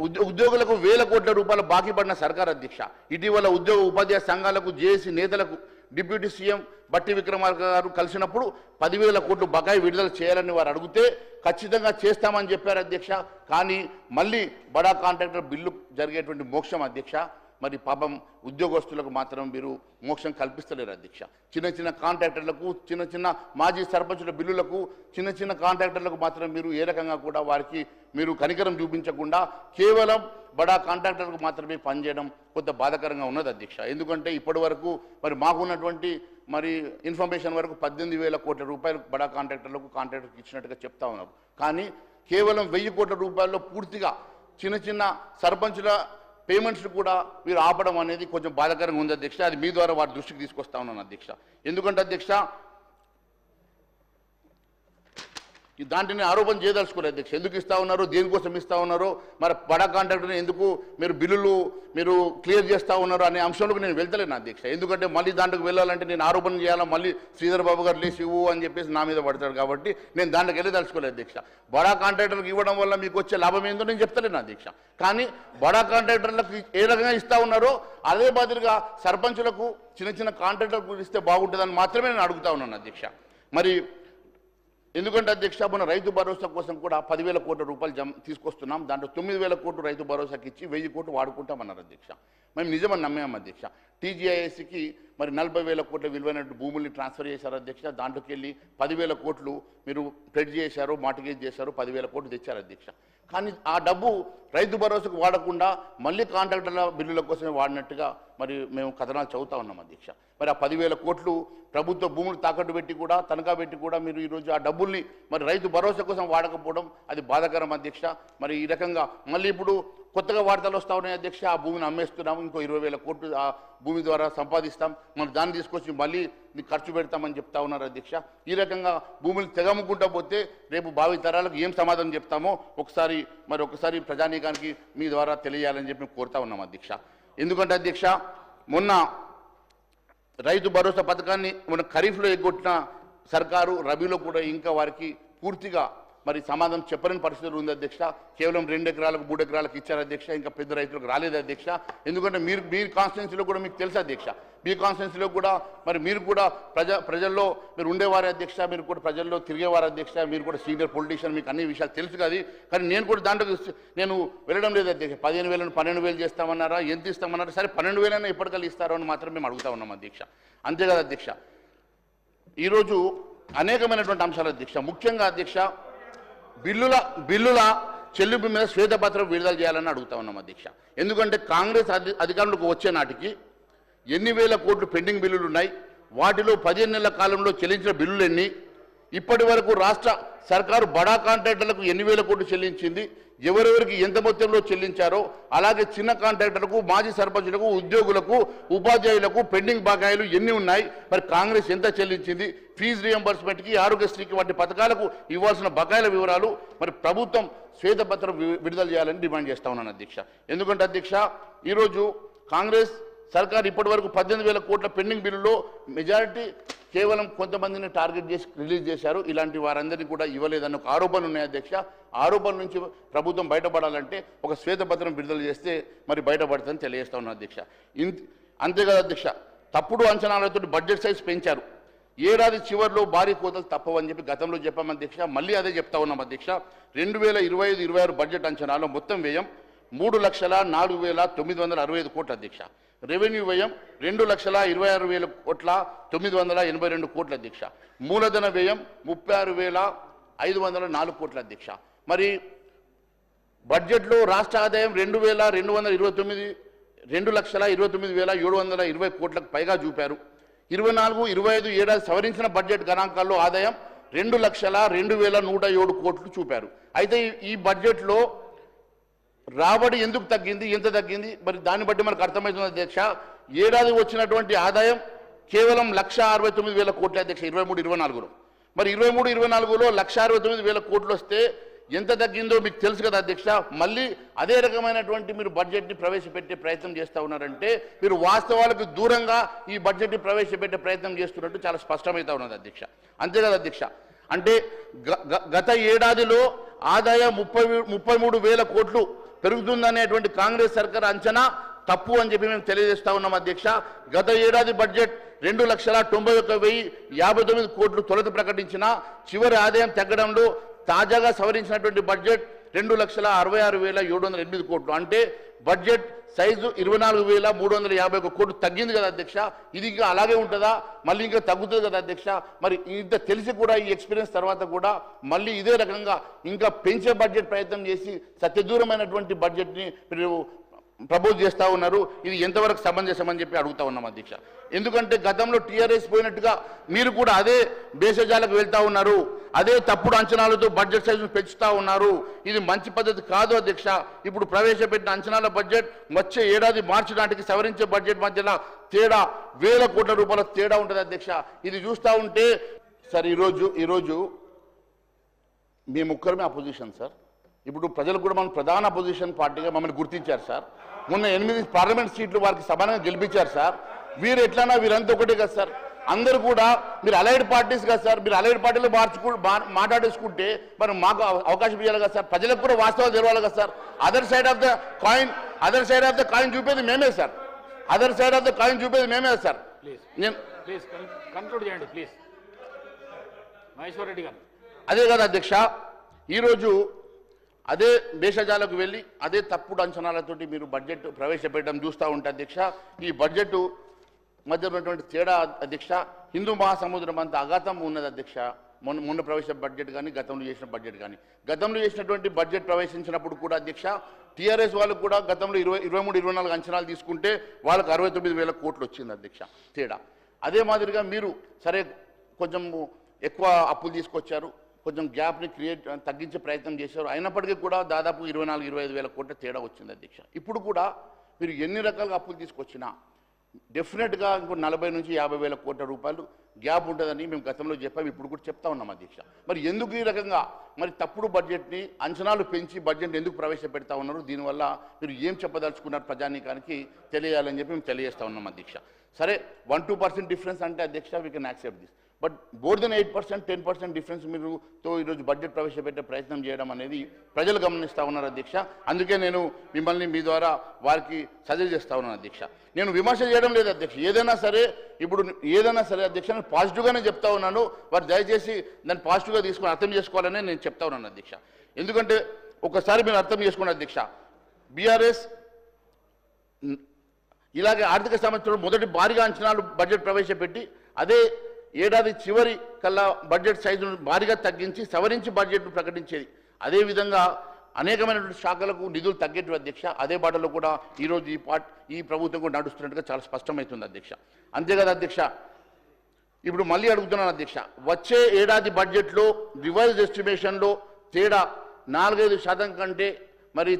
ఉద్యోగులకు వేల కోట్ల రూపాయలు బాకీ పడిన సర్కార్ అధ్యక్ష. ఇటీవల ఉద్యోగ ఉపాధ్యాయ సంఘాలకు జేఏసీ నేతలకు డిప్యూటీ సీఎం బట్టి విక్రమార్క గారు కలిసినప్పుడు 10,000 కోట్లు బకాయి విడుదల చేయాలని వారు అడిగితే ఖచ్చితంగా చేస్తామని చెప్పారు అధ్యక్ష. కానీ మళ్ళీ బడా కాంట్రాక్టర్ బిల్లు జరిగేటువంటి మోక్షం అధ్యక్ష. మరి పాపం ఉద్యోగస్తులకు మాత్రం మీరు మోక్షం కల్పిస్తలేరు అధ్యక్ష. చిన్న చిన్న కాంట్రాక్టర్లకు, చిన్న చిన్న మాజీ సర్పంచుల బిల్లులకు, చిన్న చిన్న కాంట్రాక్టర్లకు మాత్రం మీరు ఏ రకంగా కూడా వారికి మీరు కనికరం చూపించకుండా కేవలం బడా కాంట్రాక్టర్లకు మాత్రమే పనిచేయడం కొంత బాధాకరంగా ఉన్నది అధ్యక్ష. ఎందుకంటే ఇప్పటి వరకు మరి మాకున్నటువంటి మరి ఇన్ఫర్మేషన్ వరకు 18,000 కోట్ల రూపాయలు బడా కాంట్రాక్టర్కి ఇచ్చినట్టుగా చెప్తా ఉన్నారు. కానీ కేవలం 1,000 కోట్ల రూపాయల్లో పూర్తిగా చిన్న చిన్న సర్పంచుల పేమెంట్స్ కూడా మీరు ఆపడం అనేది కొంచెం బాధాకరంగా ఉంది అధ్యక్ష. అది మీ ద్వారా వారి దృష్టికి తీసుకొస్తా ఉన్నాను అధ్యక్ష. ఎందుకంటే అధ్యక్ష దాంట్ని ఆరోపణ చేయదలుచుకోలేదు అధ్యక్ష. ఎందుకు ఇస్తా ఉన్నారో, దేనికోసం ఇస్తా ఉన్నారో, మరి బడా కాంట్రాక్టర్ని ఎందుకు మీరు బిల్లులు మీరు క్లియర్ చేస్తూ ఉన్నారో అనే అంశంలోకి నేను వెళ్తలేను అధ్యక్ష. ఎందుకంటే మళ్ళీ దాంట్లోకి వెళ్ళాలంటే నేను ఆరోపణ చేయాలా, మళ్ళీ శ్రీధర్ బాబు గారు లేచి ఇవ్వు అని చెప్పేసి నా మీద పడతాడు. కాబట్టి నేను దాంట్లోకి వెళ్ళదలుచుకోలేదు అధ్యక్ష. బడా కాంట్రాక్టర్లకు ఇవ్వడం వల్ల మీకు వచ్చే లాభం ఏందో నేను చెప్తలేను అధ్యక్ష. కానీ బడా కాంట్రాక్టర్లకు ఏ రకంగా ఇస్తా ఉన్నారో అదే మాదిరిగా సర్పంచులకు, చిన్న చిన్న కాంట్రాక్టర్లకు ఇస్తే బాగుంటుందని మాత్రమే నేను అడుగుతా ఉన్నాను అధ్యక్ష. మరి ఎందుకంటే అధ్యక్ష మన రైతు భరోసా కోసం కూడా 10,000 కోట్ల రూపాయలు తీసుకొస్తున్నాం. దాంట్లో 9,000 కోట్లు రైతు భరోసాకి ఇచ్చి 1,000 కోట్లు వాడుకుంటామన్నారు అధ్యక్ష. మేము నిజమని నమ్మాము అధ్యక్ష. టీజీఐఎస్కి మరి 40,000 కోట్ల విలువైన భూముల్ని ట్రాన్స్ఫర్ చేశారు అధ్యక్ష. దాంట్లోకి వెళ్ళి 10,000 కోట్లు మీరు ప్రెడ్ చేశారు, మార్టిగేజ్ చేశారు, 10,000 కోట్లు తెచ్చారు అధ్యక్ష. కానీ ఆ డబ్బు రైతు భరోసాకు వాడకుండా మళ్ళీ కాంట్రాక్టర్ల బిల్లుల కోసమే వాడినట్టుగా మరి మేము కథనాలు చదువుతా ఉన్నాం అధ్యక్ష. మరి ఆ 10,000 కోట్లు ప్రభుత్వ భూములు తాకట్టు పెట్టి కూడా, తనఖా పెట్టి కూడా మీరు ఈరోజు ఆ డబ్బుల్ని మరి రైతు భరోసా కోసం వాడకపోవడం అది బాధాకరం అధ్యక్ష. మరి ఈ రకంగా మళ్ళీ ఇప్పుడు కొత్తగా వార్తలు వస్తూ ఉన్నాయి అధ్యక్ష. ఆ భూమిని అమ్మేస్తున్నాము, ఇంకో 20,000 కోట్లు ఆ భూమి ద్వారా సంపాదిస్తాం, మరి దాన్ని తీసుకొచ్చి మళ్ళీ ఖర్చు పెడతామని చెప్తా ఉన్నారు అధ్యక్ష. ఈ రకంగా భూములు తెగమ్ముకుంటా పోతే రేపు భావి తరాలకు ఏం సమాధానం చెప్తామో ఒకసారి ప్రజానీకానికి మీ ద్వారా తెలియాలని చెప్పి కోరుతా ఉన్నాం అధ్యక్ష. ఎందుకంటే అధ్యక్ష మొన్న రైతు భరోసా పథకాన్ని మన ఖరీఫ్లో ఎగ్గొట్టిన సర్కారు రబీలో కూడా ఇంకా వారికి పూర్తిగా మరి సమాధానం చెప్పలేని పరిస్థితులు ఉంది అధ్యక్ష. కేవలం 2 ఎకరాలకు 3 ఎకరాలకు ఇచ్చారు అధ్యక్ష. ఇంకా పెద్ద రైతులకు రాలేదు అధ్యక్ష. ఎందుకంటే మీ కాన్స్టిట్యున్సీలో కూడా మీకు తెలుసు అధ్యక్ష. మీ కాన్స్టిట్యున్సీలో కూడా మరి మీరు కూడా ప్రజల్లో మీరు ఉండేవారు అధ్యక్ష. మీరు కూడా ప్రజల్లో తిరిగేవారు అధ్యక్ష. మీరు కూడా సీనియర్ పొలిటీషియన్, మీకు అన్ని విషయాలు తెలుసు కదా. కానీ నేను కూడా దాంట్లో నేను వెళ్ళడం లేదు అధ్యక్ష. 15,000 12,000 చేస్తామన్నారా, ఎంత ఇస్తామన్నారా? సరే 12,000 ఎప్పటికల్లా ఇస్తారో అని మాత్రం మేము అడుగుతా ఉన్నాం అధ్యక్ష. అంతే కదా అధ్యక్ష. ఈరోజు అనేకమైనటువంటి అంశాలు అధ్యక్ష. ముఖ్యంగా అధ్యక్ష బిల్లుల చెల్లింపు మీద శ్వేతపత్రం విడుదల చేయాలని అడుగుతా ఉన్నాం అధ్యక్ష. ఎందుకంటే కాంగ్రెస్ అధికారంలోకి వచ్చే నాటికి ఎన్ని వేల కోట్లు పెండింగ్ బిల్లులు ఉన్నాయి, వాటిలో 15 నెలల కాలంలో చెల్లించిన బిల్లులు ఎన్ని, ఇప్పటి వరకు రాష్ట్ర సర్కారు బడా కాంట్రాక్టర్లకు ఎన్ని వేల కోట్లు చెల్లించింది, ఎవరెవరికి ఎంత మొత్తంలో చెల్లించారో, అలాగే చిన్న కాంట్రాక్టర్లకు, మాజీ సర్పంచులకు, ఉద్యోగులకు, ఉపాధ్యాయులకు పెండింగ్ బకాయిలు ఎన్ని ఉన్నాయి, మరి కాంగ్రెస్ ఎంత చెల్లించింది, ఫీజు రియంబర్స్మెంట్కి, ఆరోగ్యశ్రీకి వంటి పథకాలకు ఇవ్వాల్సిన బకాయిల వివరాలు మరి ప్రభుత్వం శ్వేతపత్రం విడుదల చేయాలని డిమాండ్ చేస్తా ఉన్నాను అధ్యక్ష. ఎందుకంటే అధ్యక్ష ఈరోజు కాంగ్రెస్ సర్కార్ ఇప్పటి వరకు 18,000 కోట్ల పెండింగ్ బిల్లులో మెజారిటీ కేవలం కొంతమందిని టార్గెట్ చేసి రిలీజ్ చేశారు. ఇలాంటి వారందరినీ కూడా ఇవ్వలేదన్న ఒక ఆరోపణలు ఉన్నాయి అధ్యక్ష. ఆరోపణల నుంచి ప్రభుత్వం బయటపడాలంటే ఒక శ్వేతపత్రం విడుదల చేస్తే మరి బయటపడుతుందని తెలియజేస్తా ఉన్నాను అధ్యక్ష. అంతేకాదు అధ్యక్ష, తప్పుడు అంచనాలతో బడ్జెట్ సైజ్ పెంచారు. ఏడాది చివరిలో భారీ కోతలు తప్పవని చెప్పి గతంలో చెప్పాము అధ్యక్ష. మళ్ళీ అదే చెప్తా ఉన్నాం అధ్యక్ష. 2025-26 బడ్జెట్ అంచనాలో మొత్తం వ్యయం 3,04,965 కోట్ల అధ్యక్ష. రెవెన్యూ వ్యయం 2,26,982 కోట్ల అధ్యక్ష. మూలధన వ్యయం 36,504 కోట్ల అధ్యక్ష. మరి బడ్జెట్లో రాష్ట్ర ఆదాయం 2,29,720 కోట్లకు పైగా చూపారు. 24-25 ఏడాది సవరించిన బడ్జెట్ గణాంకాల్లో ఆదాయం 2,02,107 కోట్లు చూపారు. అయితే ఈ బడ్జెట్లో రాబడి ఎందుకు తగ్గింది, ఎంత తగ్గింది, మరి దాన్ని బట్టి మనకు అర్థమవుతుంది అధ్యక్ష. ఏడాది వచ్చినటువంటి ఆదాయం కేవలం 1,69,000 కోట్ల అధ్యక్ష 23-24లో. మరి 23-24లో 1,69,000 కోట్లు వస్తే ఎంత తగ్గిందో మీకు తెలుసు కదా అధ్యక్ష. మళ్ళీ అదే రకమైనటువంటి మీరు బడ్జెట్ని ప్రవేశపెట్టే ప్రయత్నం చేస్తూ ఉన్నారంటే మీరు వాస్తవాలకు దూరంగా ఈ బడ్జెట్ని ప్రవేశపెట్టే ప్రయత్నం చేస్తున్నట్టు చాలా స్పష్టమవుతా ఉన్నది అధ్యక్ష. అంతే కదా అధ్యక్ష. అంటే గత ఏడాదిలో ఆదాయం 33,000 కోట్లు పెరుగుతుందనేటువంటి కాంగ్రెస్ సర్కార్ అంచనా తప్పు అని చెప్పి మేము తెలియజేస్తా ఉన్నాం అధ్యక్ష. గత ఏడాది బడ్జెట్ 2,91,059 కోట్లు తొలుత ప్రకటించిన చివరి ఆదాయం తగ్గడంలో తాజాగా సవరించినటువంటి బడ్జెట్ 2,66,708 కోట్లు, అంటే బడ్జెట్ సైజు 24,351 కోట్లు తగ్గింది కదా అధ్యక్ష. ఇది ఇంకా అలాగే ఉంటుందా, మళ్ళీ ఇంకా తగ్గుతుంది కదా అధ్యక్ష? మరి ఇంత తెలిసి కూడా ఈ ఎక్స్పీరియన్స్ తర్వాత కూడా మళ్ళీ ఇదే రకంగా ఇంకా పెంచే బడ్జెట్ ప్రయత్నం చేసి సత్యదూరమైనటువంటి బడ్జెట్ని మీరు ప్రపోజ్ చేస్తూ ఉన్నారు. ఇది ఎంతవరకు సమంజసమని చెప్పి అడుగుతా ఉన్నాం అధ్యక్ష. ఎందుకంటే గతంలో టీఆర్ఎస్ పోయినట్టుగా మీరు కూడా అదే భేషజాలకు వెళ్తా ఉన్నారు, అదే తప్పుడు అంచనాలతో బడ్జెట్ సైజును పెంచుతూ ఉన్నారు. ఇది మంచి పద్ధతి కాదు అధ్యక్ష. ఇప్పుడు ప్రవేశపెట్టిన అంచనాల బడ్జెట్ వచ్చే ఏడాది మార్చి నాటికి సవరించే బడ్జెట్ మధ్యలో తేడా 1,000 కోట్ల రూపాయల తేడా ఉంటుంది అధ్యక్ష. ఇది చూస్తూ ఉంటే సార్ ఈరోజు మేము ఒక్కరమే అపోజిషన్ సార్. ఇప్పుడు ప్రజలు కూడా మనం ప్రధాన అపోజిషన్ పార్టీగా మమ్మల్ని గుర్తించారు సార్. మొన్న 8 పార్లమెంట్ సీట్లు వారికి సమానంగా గెలిపించారు సార్. వీరు ఎట్లన్నా వీరంతా ఒకటే కదా సార్. అందరూ కూడా మీరు అలైడ్ పార్టీస్ కదా సార్. మీరు అలైడ్ పార్టీలో మాట్లాడేసుకుంటే మరి మాకు అవకాశం ఇవ్వాలి కదా సార్. ప్రజలకు కూడా వాస్తవాలు తెలవాలి కదా sir. Other side of the coin చూపేది మేమే sir. Other side of the coin చూపేది మేమే సార్. ప్లీజ్ కంక్లూడ్ చేయండి ప్లీజ్. మహేశ్వర్ రెడ్డి గారు. అదే కదా అధ్యక్ష, ఈరోజు అదే భేషజాలకు వెళ్ళి అదే తప్పుడు అంచనాలతోటి మీరు బడ్జెట్ ప్రవేశపెట్టడం చూస్తూ ఉంటే అధ్యక్ష, ఈ బడ్జెట్ మధ్య ఉన్నటువంటి తేడా అధ్యక్ష, హిందూ మహాసముద్రం అంత అఘాతం ఉన్నది అధ్యక్ష. మొన్న ప్రవేశ బడ్జెట్ కానీ గతంలో చేసిన బడ్జెట్ కానీ, గతంలో చేసినటువంటి బడ్జెట్ ప్రవేశించినప్పుడు కూడా అధ్యక్ష టీఆర్ఎస్ వాళ్ళకు కూడా గతంలో 23-24 అంచనాలు తీసుకుంటే వాళ్ళకు 69,000 కోట్లు వచ్చింది అధ్యక్ష తేడా. అదే మాదిరిగా మీరు సరే కొంచెం ఎక్కువ అప్పులు తీసుకొచ్చారు, కొంచెం గ్యాప్ని తగ్గించే ప్రయత్నం చేశారు. అయినప్పటికీ కూడా దాదాపు 24-25,000 కోట్ల తేడా వచ్చింది అధ్యక్ష. ఇప్పుడు కూడా మీరు ఎన్ని రకాలుగా అప్పులు తీసుకొచ్చినా డెఫినెట్గా ఇంకో 40,000-50,000 కోట్ల రూపాయలు గ్యాప్ ఉంటుందని మేము గతంలో చెప్పాము, ఇప్పుడు కూడా చెప్తా ఉన్నాం అధ్యక్ష. మరి ఎందుకు ఈ రకంగా మరి తప్పుడు బడ్జెట్ని అంచనాలు పెంచి బడ్జెట్ ఎందుకు ప్రవేశపెడతా ఉన్నారు? దీనివల్ల మీరు ఏం చెప్పదలుచుకున్నారు ప్రజానీకానికి తెలియాలని చెప్పి మేము తెలియజేస్తా ఉన్నాం అధ్యక్ష. సరే 1-2% డిఫరెన్స్ అంటే అధ్యక్ష we can accept this, but more than 8%, 10% difference మీరుతో ఈరోజు బడ్జెట్ ప్రవేశపెట్టే ప్రయత్నం చేయడం అనేది ప్రజలు గమనిస్తూ ఉన్నారు అధ్యక్ష. అందుకే నేను మిమ్మల్ని మీ ద్వారా వారికి సజెస్ట్ చేస్తూ ఉన్నాను అధ్యక్ష. నేను విమర్శ చేయడం లేదు అధ్యక్ష. ఏదైనా సరే అధ్యక్ష నేను పాజిటివ్గానే చెప్తా ఉన్నాను. వారు దయచేసి దాన్ని పాజిటివ్గా తీసుకొని అర్థం చేసుకోవాలని నేను చెప్తా ఉన్నాను అధ్యక్ష. ఎందుకంటే ఒకసారి మీరు అర్థం చేసుకోండి అధ్యక్ష, బీఆర్ఎస్ ఇలాగే ఆర్థిక సంవత్సరం మొదటి భారీగా అంచనాలు బడ్జెట్ ప్రవేశపెట్టి అదే ఏడాది చివరి కల్లా బడ్జెట్ సైజును భారీగా తగ్గించి సవరించి బడ్జెట్ను ప్రకటించేది. అదేవిధంగా అనేకమైనటువంటి శాఖలకు నిధులు తగ్గేటువంటి అధ్యక్ష. అదే బాటలో కూడా ఈరోజు ఈ ప్రభుత్వం కూడా నడుస్తున్నట్టుగా చాలా స్పష్టమవుతుంది అధ్యక్ష. అంతే కదా అధ్యక్ష, ఇప్పుడు మళ్ళీ అడుగుతున్నాను అధ్యక్ష, వచ్చే ఏడాది బడ్జెట్లో రివైజ్ ఎస్టిమేషన్లో తేడా 4-5% కంటే మరి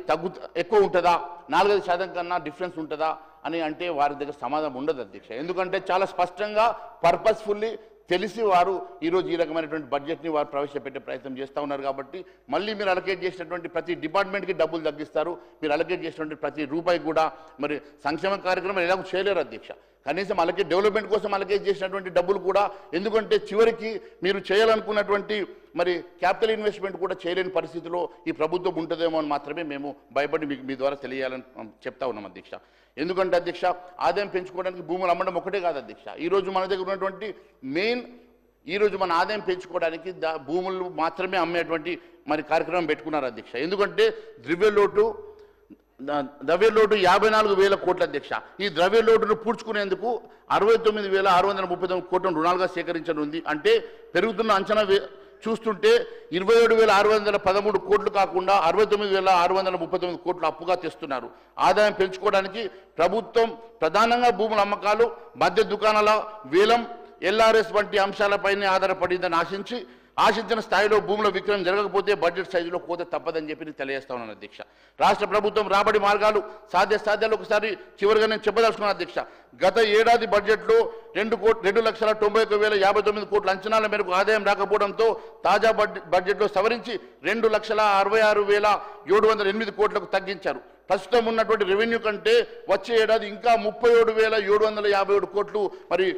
ఎక్కువ ఉంటుందా, 4-5% కన్నా డిఫరెన్స్ ఉంటుందా అని అంటే వారి దగ్గర సమాధానం ఉండదు అధ్యక్ష. ఎందుకంటే చాలా స్పష్టంగా పర్పస్ఫుల్లీ తెలిసి వారు ఈరోజు ఈ రకమైనటువంటి బడ్జెట్ని వారు ప్రవేశపెట్టే ప్రయత్నం చేస్తూ ఉన్నారు. కాబట్టి మళ్ళీ మీరు అలొకేట్ చేసినటువంటి ప్రతి డిపార్ట్మెంట్కి డబ్బులు తగ్గిస్తారు. మీరు అలొకేట్ చేసినటువంటి ప్రతి రూపాయి కూడా మరి సంక్షేమ కార్యక్రమం ఎలాగో చేయలేరు అధ్యక్ష. కనీసం అలొకేట్ డెవలప్మెంట్ కోసం అలొకేట్ చేసినటువంటి డబ్బులు కూడా, ఎందుకంటే చివరికి మీరు చేయాలనుకున్నటువంటి మరి క్యాపిటల్ ఇన్వెస్ట్మెంట్ కూడా చేయలేని పరిస్థితిలో ఈ ప్రభుత్వం ఉంటుందేమో అని మాత్రమే మేము భయపడి మీకు మీ ద్వారా తెలియాలని చెప్తా ఉన్నాం అధ్యక్ష. ఎందుకంటే అధ్యక్ష ఆదాయం పెంచుకోవడానికి భూములు అమ్మడం ఒకటే కాదు అధ్యక్ష. ఈరోజు మన దగ్గర ఉన్నటువంటి ఈరోజు మన ఆదాయం పెంచుకోవడానికి భూములు మాత్రమే అమ్మేటువంటి మరి కార్యక్రమం పెట్టుకున్నారు అధ్యక్ష. ఎందుకంటే ద్రవ్యలోటు 54,000 కోట్ల అధ్యక్ష. ఈ ద్రవ్యలోటును పూడ్చుకునేందుకు 69,639 కోట్ల రుణాలుగా సేకరించనుంది. అంటే పెరుగుతున్న అంచనా చూస్తుంటే 27,613 కోట్లు కాకుండా 69,639 కోట్లు అప్పుగా తెస్తున్నారు. ఆదాయం పెంచుకోవడానికి ప్రభుత్వం ప్రధానంగా భూముల అమ్మకాలు, మద్య దుకాణాల వేలం, ఎల్ఆర్ఎస్ వంటి అంశాలపైనే ఆధారపడిందని ఆశించిన స్థాయిలో భూముల విక్రయం జరగకపోతే బడ్జెట్ సైజులో కోత తప్పదని చెప్పి తెలియజేస్తా ఉన్నాను అధ్యక్ష. రాష్ట్ర ప్రభుత్వం రాబడి మార్గాలు సాధ్యాలు ఒకసారి చివరిగా నేను చెప్పదలుచుకున్నాను అధ్యక్ష. గత ఏడాది బడ్జెట్లో 2,91,059 కోట్ల అంచనాల మేరకు ఆదాయం రాకపోవడంతో తాజా బడ్జెట్లో సవరించి 2,66,708 కోట్లకు తగ్గించారు. ప్రస్తుతం ఉన్నటువంటి రెవెన్యూ కంటే వచ్చే ఏడాది ఇంకా 37,757 కోట్లు మరి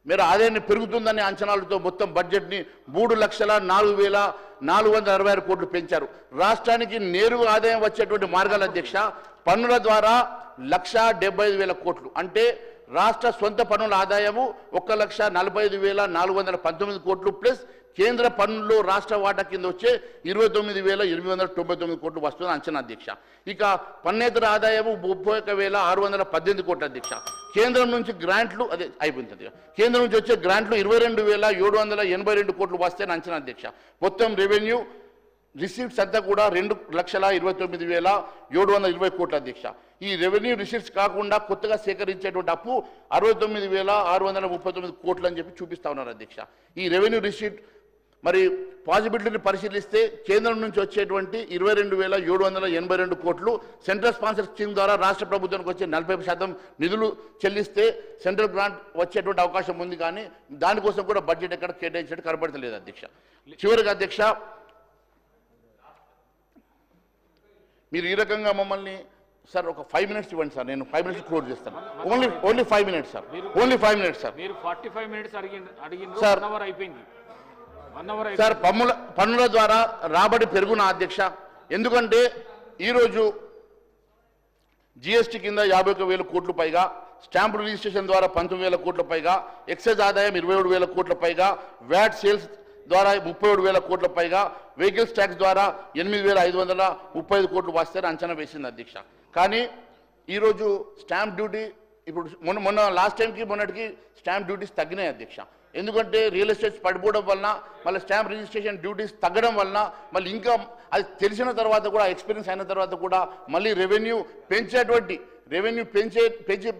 మేర ఆదాయాన్ని పెరుగుతుందనే అంచనాలతో మొత్తం బడ్జెట్ని 3,04,466 కోట్లు పెంచారు. రాష్ట్రానికి నేరుగా ఆదాయం వచ్చేటువంటి మార్గాల అధ్యక్ష పన్నుల ద్వారా 1,75,000 కోట్లు, అంటే రాష్ట్ర సొంత పన్నుల ఆదాయము 1,45,419 కోట్లు ప్లస్ కేంద్ర పన్నుల్లో రాష్ట్ర వాటా కింద వచ్చే 29,899 కోట్లు వస్తుంది అంచనా అధ్యక్ష. ఇక పన్నేతర ఆదాయము 31,618 కోట్ల అధ్యక్ష. కేంద్రం నుంచి గ్రాంట్లు అదే అయిపోయింది. కేంద్రం నుంచి వచ్చే గ్రాంట్లు 22,782 కోట్లు వస్తాయని అంచనా అధ్యక్ష. మొత్తం రెవెన్యూ రిసీట్స్ అంతా కూడా 2,29,720 కోట్ల అధ్యక్ష. ఈ రెవెన్యూ రిసీట్స్ కాకుండా కొత్తగా సేకరించేటువంటి అప్పు 69,639 కోట్లు అని చెప్పి చూపిస్తా ఉన్నారు అధ్యక్ష. ఈ రెవెన్యూ రిసీట్ మరి పాజిబిలిటీని పరిశీలిస్తే కేంద్రం నుంచి వచ్చేటువంటి 22,782 కోట్లు సెంట్రల్ స్పాన్సర్ స్కీమ్ ద్వారా రాష్ట్ర ప్రభుత్వానికి వచ్చే 40% నిధులు చెల్లిస్తే సెంట్రల్ గ్రాంట్ వచ్చేటువంటి అవకాశం ఉంది. కానీ దానికోసం కూడా బడ్జెట్ ఎక్కడ కేటాయించినట్టు కనబడతలేదు అధ్యక్ష. చివరిగా అధ్యక్ష, మీరు ఈ రకంగా మమ్మల్ని సార్ ఒక 5 మినిట్స్ ఇవ్వండి సార్, నేను 5 మినిట్స్ క్లోజ్ చేస్తాను. Only 5 minutes sir, only 5 minutes sir. మీరు 45 మినిట్స్ అడిగిన సార్ 1 అవర్ అయిపోయింది. సార్ పన్నుల ద్వారా రాబడి పెరుగున అధ్యక్ష. ఎందుకంటే ఈరోజు జిఎస్టీ కింద 51,000 కోట్లు పైగా, స్టాంపు రిజిస్ట్రేషన్ ద్వారా 19,000 కోట్ల పైగా, ఎక్సైజ్ ఆదాయం 27,000 కోట్ల పైగా, వ్యాట్ సేల్స్ ద్వారా 37,000 కోట్ల పైగా, వెహికల్స్ ట్యాక్స్ ద్వారా 8,535 కోట్లు వస్తాయని అంచనా వేసింది అధ్యక్ష. కానీ ఈరోజు స్టాంప్ డ్యూటీ ఇప్పుడు మొన్న లాస్ట్ టైంకి మొన్నటికి స్టాంప్ డ్యూటీస్ తగ్గినాయి అధ్యక్ష. ఎందుకంటే రియల్ ఎస్టేట్స్ పడిపోవడం వలన, మళ్ళీ స్టాంప్ రిజిస్ట్రేషన్ డ్యూటీస్ తగ్గడం వలన, మళ్ళీ ఇంకా అది తెలిసిన తర్వాత కూడా ఎక్స్పీరియన్స్ అయిన తర్వాత కూడా మళ్ళీ రెవెన్యూ పెంచి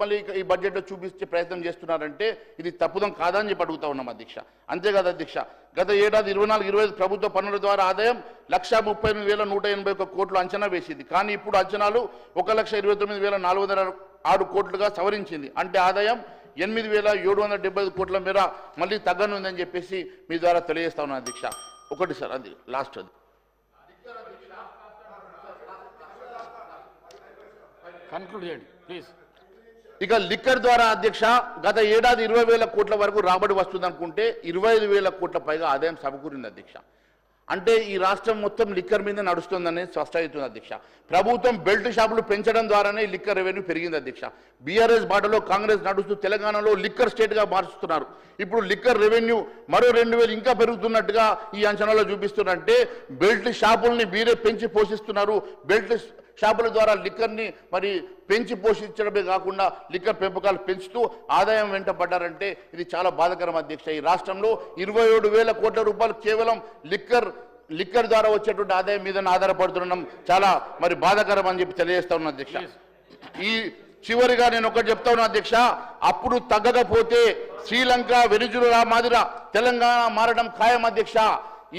మళ్ళీ ఈ బడ్జెట్లో చూపించే ప్రయత్నం చేస్తున్నారంటే ఇది తప్పుదం కాదని చెప్పి అడుగుతా ఉన్నాం అధ్యక్ష. అంతేకాదు అధ్యక్ష, గత ఏడాది 24-25 ప్రభుత్వ పన్నుల ద్వారా ఆదాయం 1,38,181 కోట్లు అంచనా వేసింది. కానీ ఇప్పుడు అంచనాలు 1,29,406 కోట్లుగా సవరించింది. అంటే ఆదాయం 8,775 కోట్ల మేర మళ్ళీ తగ్గనుందని చెప్పేసి మీ ద్వారా తెలియజేస్తా ఉన్నాను అధ్యక్ష. ఒకటి సార్, అది లాస్ట్ అది కన్క్లూడ్ చేయండి ప్లీజ్. ఇక లిక్కర్ ద్వారా అధ్యక్ష గత ఏడాది 20,000 కోట్ల వరకు రాబడి వస్తుంది అనుకుంటే 25,000 కోట్ల పైగా ఆదాయం సమకూరింది అధ్యక్ష. అంటే ఈ రాష్ట్రం మొత్తం లిక్కర్ మీద నడుస్తుందనేది స్పష్టమవుతుంది అధ్యక్ష. ప్రభుత్వం బెల్ట్ షాపులు పెంచడం ద్వారానే లిక్కర్ రెవెన్యూ పెరిగింది అధ్యక్ష. బీఆర్ఎస్ బాటలో కాంగ్రెస్ నడుస్తూ తెలంగాణలో లిక్కర్ స్టేట్గా మార్చుతున్నారు. ఇప్పుడు లిక్కర్ రెవెన్యూ మరో 2,000 ఇంకా పెరుగుతున్నట్టుగా ఈ అంచనాలో చూపిస్తున్నారంటే బెల్ట్ షాపుల్ని మీరే పెంచి పోషిస్తున్నారు. బెల్ట్ షాపుల ద్వారా లిక్కర్ని మరి పెంచి పోషించడమే కాకుండా లిక్కర్ పెంపకాలు పెంచుతూ ఆదాయం వెంట పడ్డారంటే ఇది చాలా బాధాకరం అధ్యక్ష. ఈ రాష్ట్రంలో 27,000 కోట్ల రూపాయలు కేవలం లిక్కర్ ద్వారా వచ్చేటువంటి ఆదాయం మీద ఆధారపడుతున్నాం. చాలా మరి బాధాకరం అని చెప్పి తెలియజేస్తా ఉన్నా అధ్యక్ష. ఈ చివరిగా నేను ఒకటి చెప్తా ఉన్నా అధ్యక్ష, అప్పుడు తగ్గకపోతే శ్రీలంక వెనిజులా మాదిర తెలంగాణ మారడం ఖాయం అధ్యక్ష.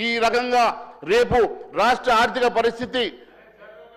ఈ రకంగా రేపు రాష్ట్ర ఆర్థిక పరిస్థితి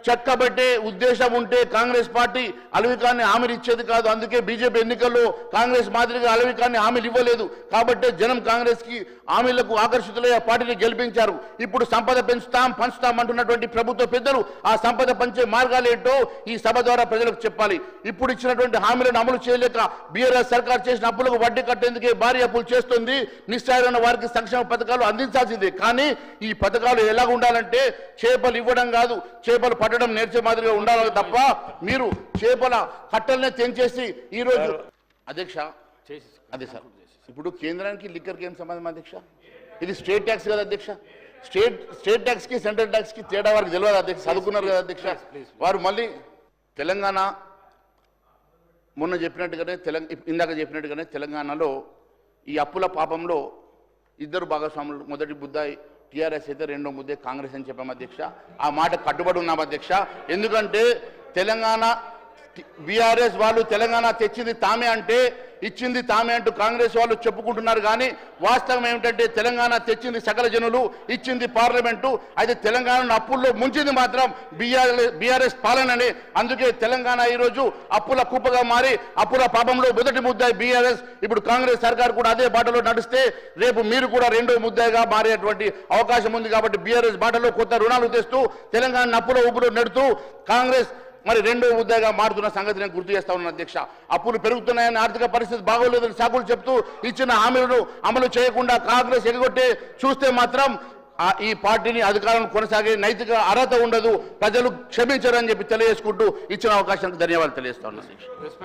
చక్కబెట్టే ఉద్దేశం ఉంటే కాంగ్రెస్ పార్టీ అలవికాన్ని హామీలు ఇచ్చేది కాదు. అందుకే బీజేపీ ఎన్నికల్లో కాంగ్రెస్ మాదిరిగా అలవికాన్ని హామీలు ఇవ్వలేదు. కాబట్టి జనం కాంగ్రెస్కి హామీలకు ఆకర్షితులై ఆ పార్టీని గెలిపించారు. ఇప్పుడు సంపద పంచుతాం అంటున్నటువంటి ప్రభుత్వ పెద్దలు ఆ సంపద పంచే మార్గాలు ఏంటో ఈ సభ ద్వారా ప్రజలకు చెప్పాలి. ఇప్పుడు ఇచ్చినటువంటి హామీలను అమలు చేయలేక బీఆర్ఎస్ సర్కార్ చేసిన అప్పులకు వడ్డీ కట్టేందుకే భారీ అప్పులు చేస్తుంది. నిస్సారైన వారికి సంక్షేమ పథకాలు అందించాల్సిందే. కానీ ఈ పథకాలు ఎలా ఉండాలంటే చేపలు ఇవ్వడం కాదు, చేపలు పట్టడం నేర్చే మాదిరిగా ఉండాలి తప్ప మీరు చేపల కట్టలనే తెంచేసి ఈరోజు అధ్యక్ష అదే సార్. ఇప్పుడు కేంద్రానికి లిక్కర్కి ఏం సంబంధం అధ్యక్ష? ఇది స్టేట్ ట్యాక్స్ కదా అధ్యక్ష. స్టేట్ ట్యాక్స్కి సెంట్రల్ ట్యాక్స్కి తేడా వారికి తెలియదు అధ్యక్ష. చదువుకున్నారు కదా అధ్యక్ష వారు. మళ్ళీ తెలంగాణ మొన్న చెప్పినట్టుగానే ఇందాక చెప్పినట్టుగానే తెలంగాణలో ఈ అప్పుల పాపంలో ఇద్దరు భాగస్వాములు, మొదటి బుద్ధాయి టీఆర్ఎస్ అయితే, రెండో ముద్దే కాంగ్రెస్ అని చెప్పాం అధ్యక్ష. ఆ మాట కట్టుబడి ఉన్నాం అధ్యక్ష. ఎందుకంటే తెలంగాణ బీఆర్ఎస్ వాళ్ళు తెలంగాణ తెచ్చింది తామే అంటే ఇచ్చింది తామే అంటూ కాంగ్రెస్ వాళ్ళు చెప్పుకుంటున్నారు. కానీ వాస్తవం ఏమిటంటే తెలంగాణ తెచ్చింది సకల జనులు, ఇచ్చింది పార్లమెంటు. అయితే తెలంగాణను అప్పుల్లో ముంచింది మాత్రం బీఆర్ఎస్ పాలననే. అందుకే తెలంగాణ ఈరోజు అప్పుల కుప్పగా మారి అప్పుల పాపంలో మొదటి ముద్దాయి బీఆర్ఎస్. ఇప్పుడు కాంగ్రెస్ సర్కార్ కూడా అదే బాటలో నడిస్తే రేపు మీరు కూడా రెండో ముద్దాయిగా మారేటువంటి అవకాశం ఉంది. కాబట్టి బీఆర్ఎస్ బాటలో కొత్త రుణాలు తెస్తూ తెలంగాణ అప్పుల ఊపులో నెడుతూ కాంగ్రెస్ మరి రెండో ముద్దగా మారుతున్న సంగతి నేను గుర్తు చేస్తా ఉన్నాను అధ్యక్ష. అప్పులు పెరుగుతున్నాయని, ఆర్థిక పరిస్థితి బాగోలేదని సాకులు చెప్తూ ఇచ్చిన హామీలను అమలు చేయకుండా కాంగ్రెస్ ఎగగొట్టే చూస్తే మాత్రం ఈ పార్టీని అధికారం కొనసాగే నైతిక అర్హత ఉండదు, ప్రజలు క్షమించరని చెప్పి తెలియజేసుకుంటూ ఇచ్చిన అవకాశానికి ధన్యవాదాలు తెలియజేస్తా ఉన్నాను.